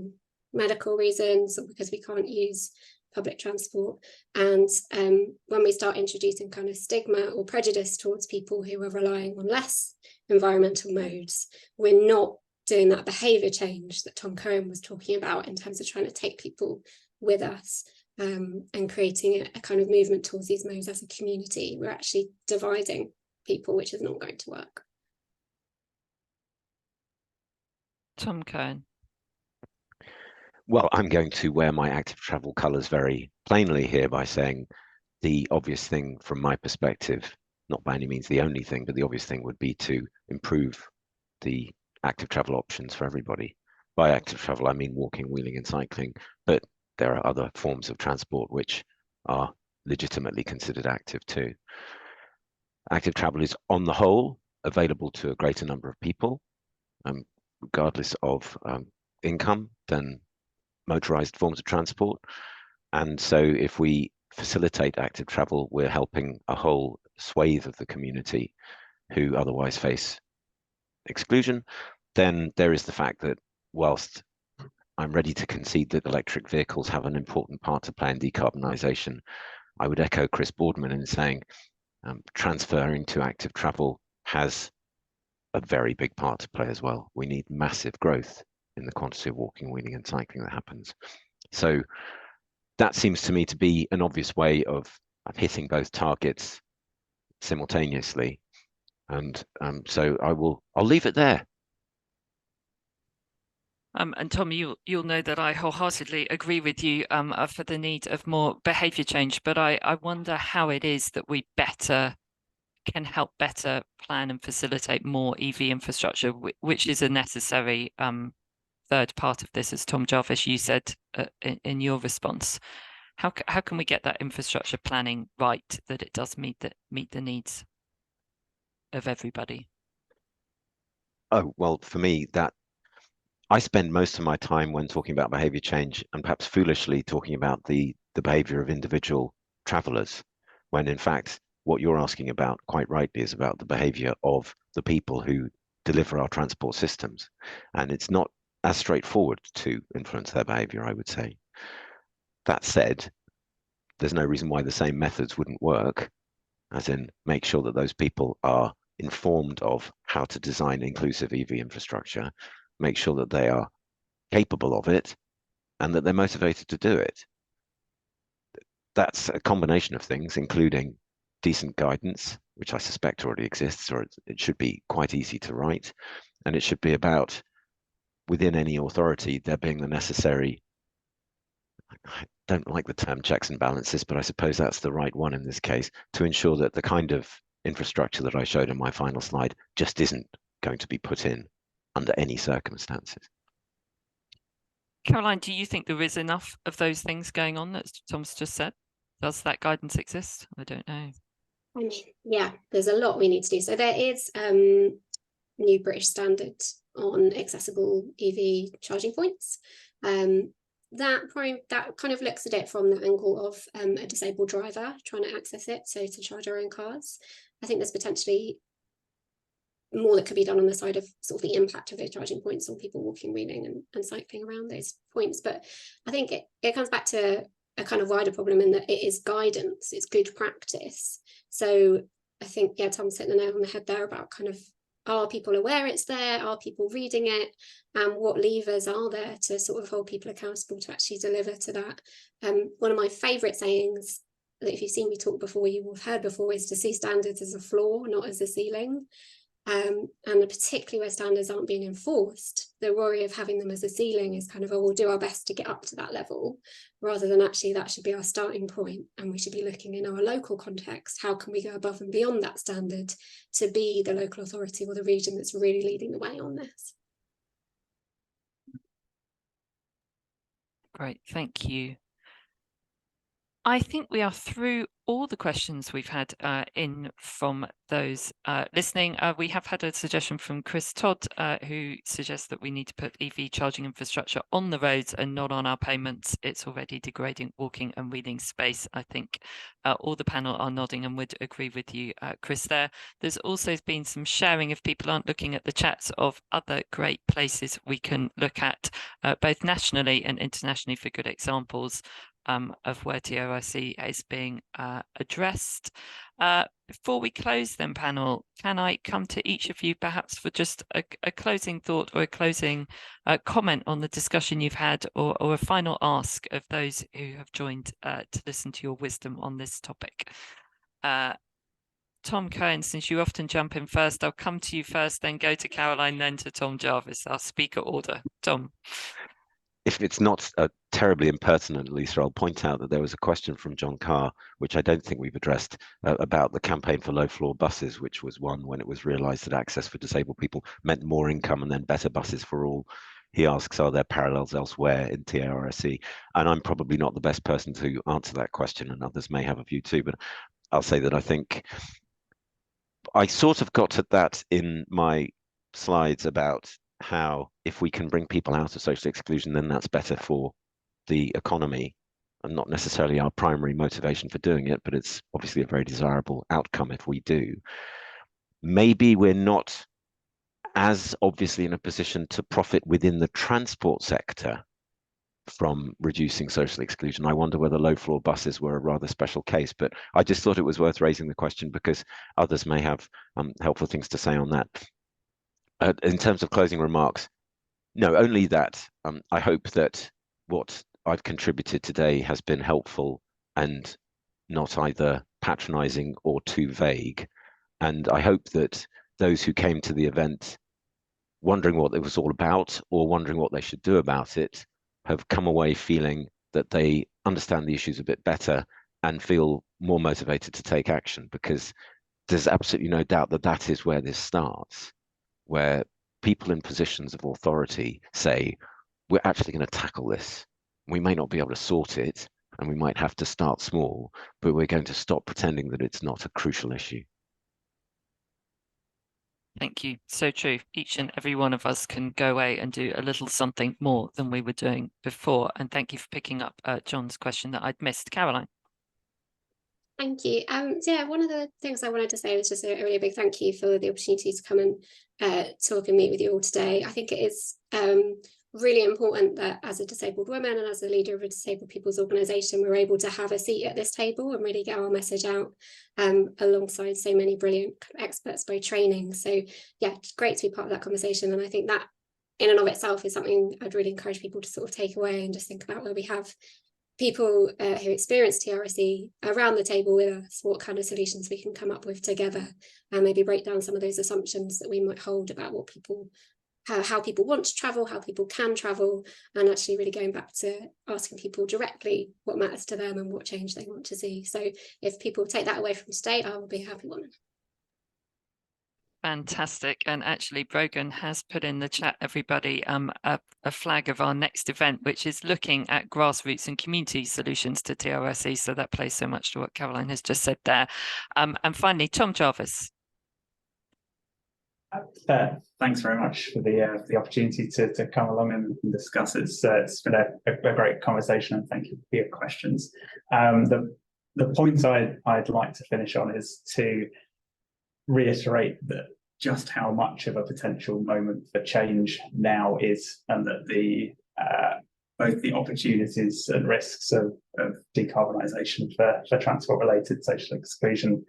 medical reasons or because we can't use public transport. And when we start introducing kind of stigma or prejudice towards people who are relying on less environmental modes, we're not doing that behaviour change that Tom Cohen was talking about in terms of trying to take people with us. And creating a kind of movement towards these modes as a community. We're actually dividing people, which is not going to work. Tom Cohen. Well, I'm going to wear my active travel colours very plainly here by saying the obvious thing from my perspective, not by any means the only thing, but the obvious thing would be to improve the active travel options for everybody. By active travel, I mean walking, wheeling and cycling, but there are other forms of transport which are legitimately considered active too. Active travel is on the whole available to a greater number of people, regardless of income, than motorized forms of transport. And so if we facilitate active travel, we're helping a whole swathe of the community who otherwise face exclusion. Then there is the fact that whilst I'm ready to concede that electric vehicles have an important part to play in decarbonisation, I would echo Chris Boardman in saying transferring to active travel has a very big part to play as well. We need massive growth in the quantity of walking, wheeling and cycling that happens. So that seems to me to be an obvious way of hitting both targets simultaneously. And so I'll leave it there. And Tom, you'll know that I wholeheartedly agree with you for the need of more behaviour change, but I wonder how it is that we can help better plan and facilitate more EV infrastructure, which is a necessary third part of this, as Tom Jarvis, you said in your response. How can we get that infrastructure planning right, that it does meet the needs of everybody? Oh, well, for me, that I spend most of my time when talking about behavior change and perhaps foolishly talking about the behavior of individual travelers, when in fact, what you're asking about quite rightly is about the behavior of the people who deliver our transport systems. And it's not as straightforward to influence their behavior, I would say. That said, there's no reason why the same methods wouldn't work, as in make sure that those people are informed of how to design inclusive EV infrastructure, make sure that they are capable of it, and that they're motivated to do it. That's a combination of things, including decent guidance, which I suspect already exists, or it should be quite easy to write. And it should be about, within any authority, there being the necessary, I don't like the term checks and balances, but I suppose that's the right one in this case, to ensure that the kind of infrastructure that I showed in my final slide just isn't going to be put in under any circumstances. Caroline, do you think there is enough of those things going on that Tom's just said? Does that guidance exist? I don't know. I mean, yeah, there's a lot we need to do. So there is new British standard on accessible EV charging points. That kind of looks at it from the angle of a disabled driver trying to access it, so to charge our own cars. I think there's potentially more that could be done on the side of sort of the impact of those charging points on people walking, wheeling and cycling around those points. But I think it comes back to a kind of wider problem in that it is guidance, it's good practice. So I think, yeah, Tom's hitting the nail on the head there about kind of, are people aware it's there? Are people reading it? And what levers are there to sort of hold people accountable to actually deliver to that? One of my favourite sayings that if you've seen me talk before, you will have heard before, is to see standards as a floor, not as a ceiling. And particularly where standards aren't being enforced, the worry of having them as a ceiling is kind of, oh, we'll do our best to get up to that level, rather than actually that should be our starting point. And we should be looking in our local context, how can we go above and beyond that standard to be the local authority or the region that's really leading the way on this? Great, thank you. I think we are through all the questions we've had in from those listening. We have had a suggestion from Chris Todd, who suggests that we need to put EV charging infrastructure on the roads and not on our pavements. It's already degrading walking and wheeling space. I think all the panel are nodding and would agree with you, Chris, there. There's also been some sharing, if people aren't looking at the chats, of other great places we can look at, both nationally and internationally, for good examples of where TRIC is being addressed. Before we close then, panel, can I come to each of you perhaps for just a closing thought or a closing comment on the discussion you've had, or a final ask of those who have joined to listen to your wisdom on this topic? Tom Cohen, since you often jump in first, I'll come to you first, then go to Caroline, then to Tom Jarvis. Our speaker order. Tom. If it's not terribly impertinent, Lisa, I'll point out that there was a question from John Carr, which I don't think we've addressed, about the campaign for low-floor buses, which was one when it was realised that access for disabled people meant more income and then better buses for all. He asks, are there parallels elsewhere in TRIC? And I'm probably not the best person to answer that question, and others may have a view too, but I'll say that I think I sort of got to that in my slides about how if we can bring people out of social exclusion, then that's better for the economy, and not necessarily our primary motivation for doing it, but it's obviously a very desirable outcome if we do. Maybe we're not as obviously in a position to profit within the transport sector from reducing social exclusion. I wonder whether low-floor buses were a rather special case, but I just thought it was worth raising the question because others may have helpful things to say on that. In terms of closing remarks, no, only that I hope that what I've contributed today has been helpful and not either patronizing or too vague. And I hope that those who came to the event wondering what it was all about or wondering what they should do about it have come away feeling that they understand the issues a bit better and feel more motivated to take action, because there's absolutely no doubt that that is where this starts, where people in positions of authority say, we're actually going to tackle this. We may not be able to sort it, and we might have to start small, but we're going to stop pretending that it's not a crucial issue. Thank you. So true. Each and every one of us can go away and do a little something more than we were doing before. And thank you for picking up John's question that I'd missed. Caroline. Thank you. So yeah, one of the things I wanted to say was just a really big thank you for the opportunity to come and talk and meet with you all today. I think it is really important that as a disabled woman and as a leader of a disabled people's organisation, we're able to have a seat at this table and really get our message out alongside so many brilliant experts by training. So yeah, it's great to be part of that conversation. And I think that in and of itself is something I'd really encourage people to sort of take away and just think about, where we have people who experience TRIC around the table with us, what kind of solutions we can come up with together, and maybe break down some of those assumptions that we might hold about what people, how people want to travel, how people can travel, and actually really going back to asking people directly what matters to them and what change they want to see. So if people take that away from today, I will be a happy woman. Fantastic. And actually, Brogan has put in the chat, everybody, a flag of our next event, which is looking at grassroots and community solutions to TRIC. So that plays so much to what Caroline has just said there. And finally, Tom Jarvis. Thanks very much for the opportunity to come along and discuss. It's been a great conversation, and thank you for your questions. The points I'd like to finish on is to reiterate that just how much of a potential moment for change now is, and that both the opportunities and risks of decarbonisation for transport-related social exclusion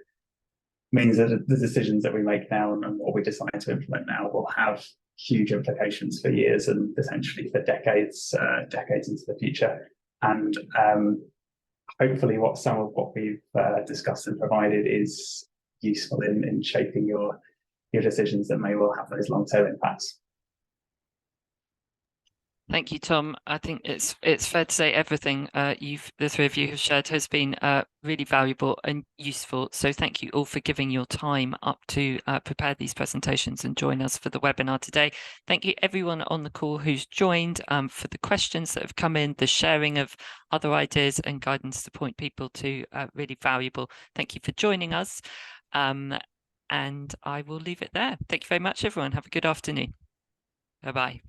means that the decisions that we make now and what we decide to implement now will have huge implications for years and potentially for decades into the future. And hopefully some of what we've discussed and provided is useful in shaping your decisions that may well have those long-term impacts. Thank you, Tom. I think it's fair to say everything the three of you have shared has been really valuable and useful. So thank you all for giving your time up to prepare these presentations and join us for the webinar today. Thank you everyone on the call who's joined for the questions that have come in, the sharing of other ideas and guidance to point people to really valuable. Thank you for joining us. And I will leave it there. Thank you very much, everyone. Have a good afternoon. Bye-bye.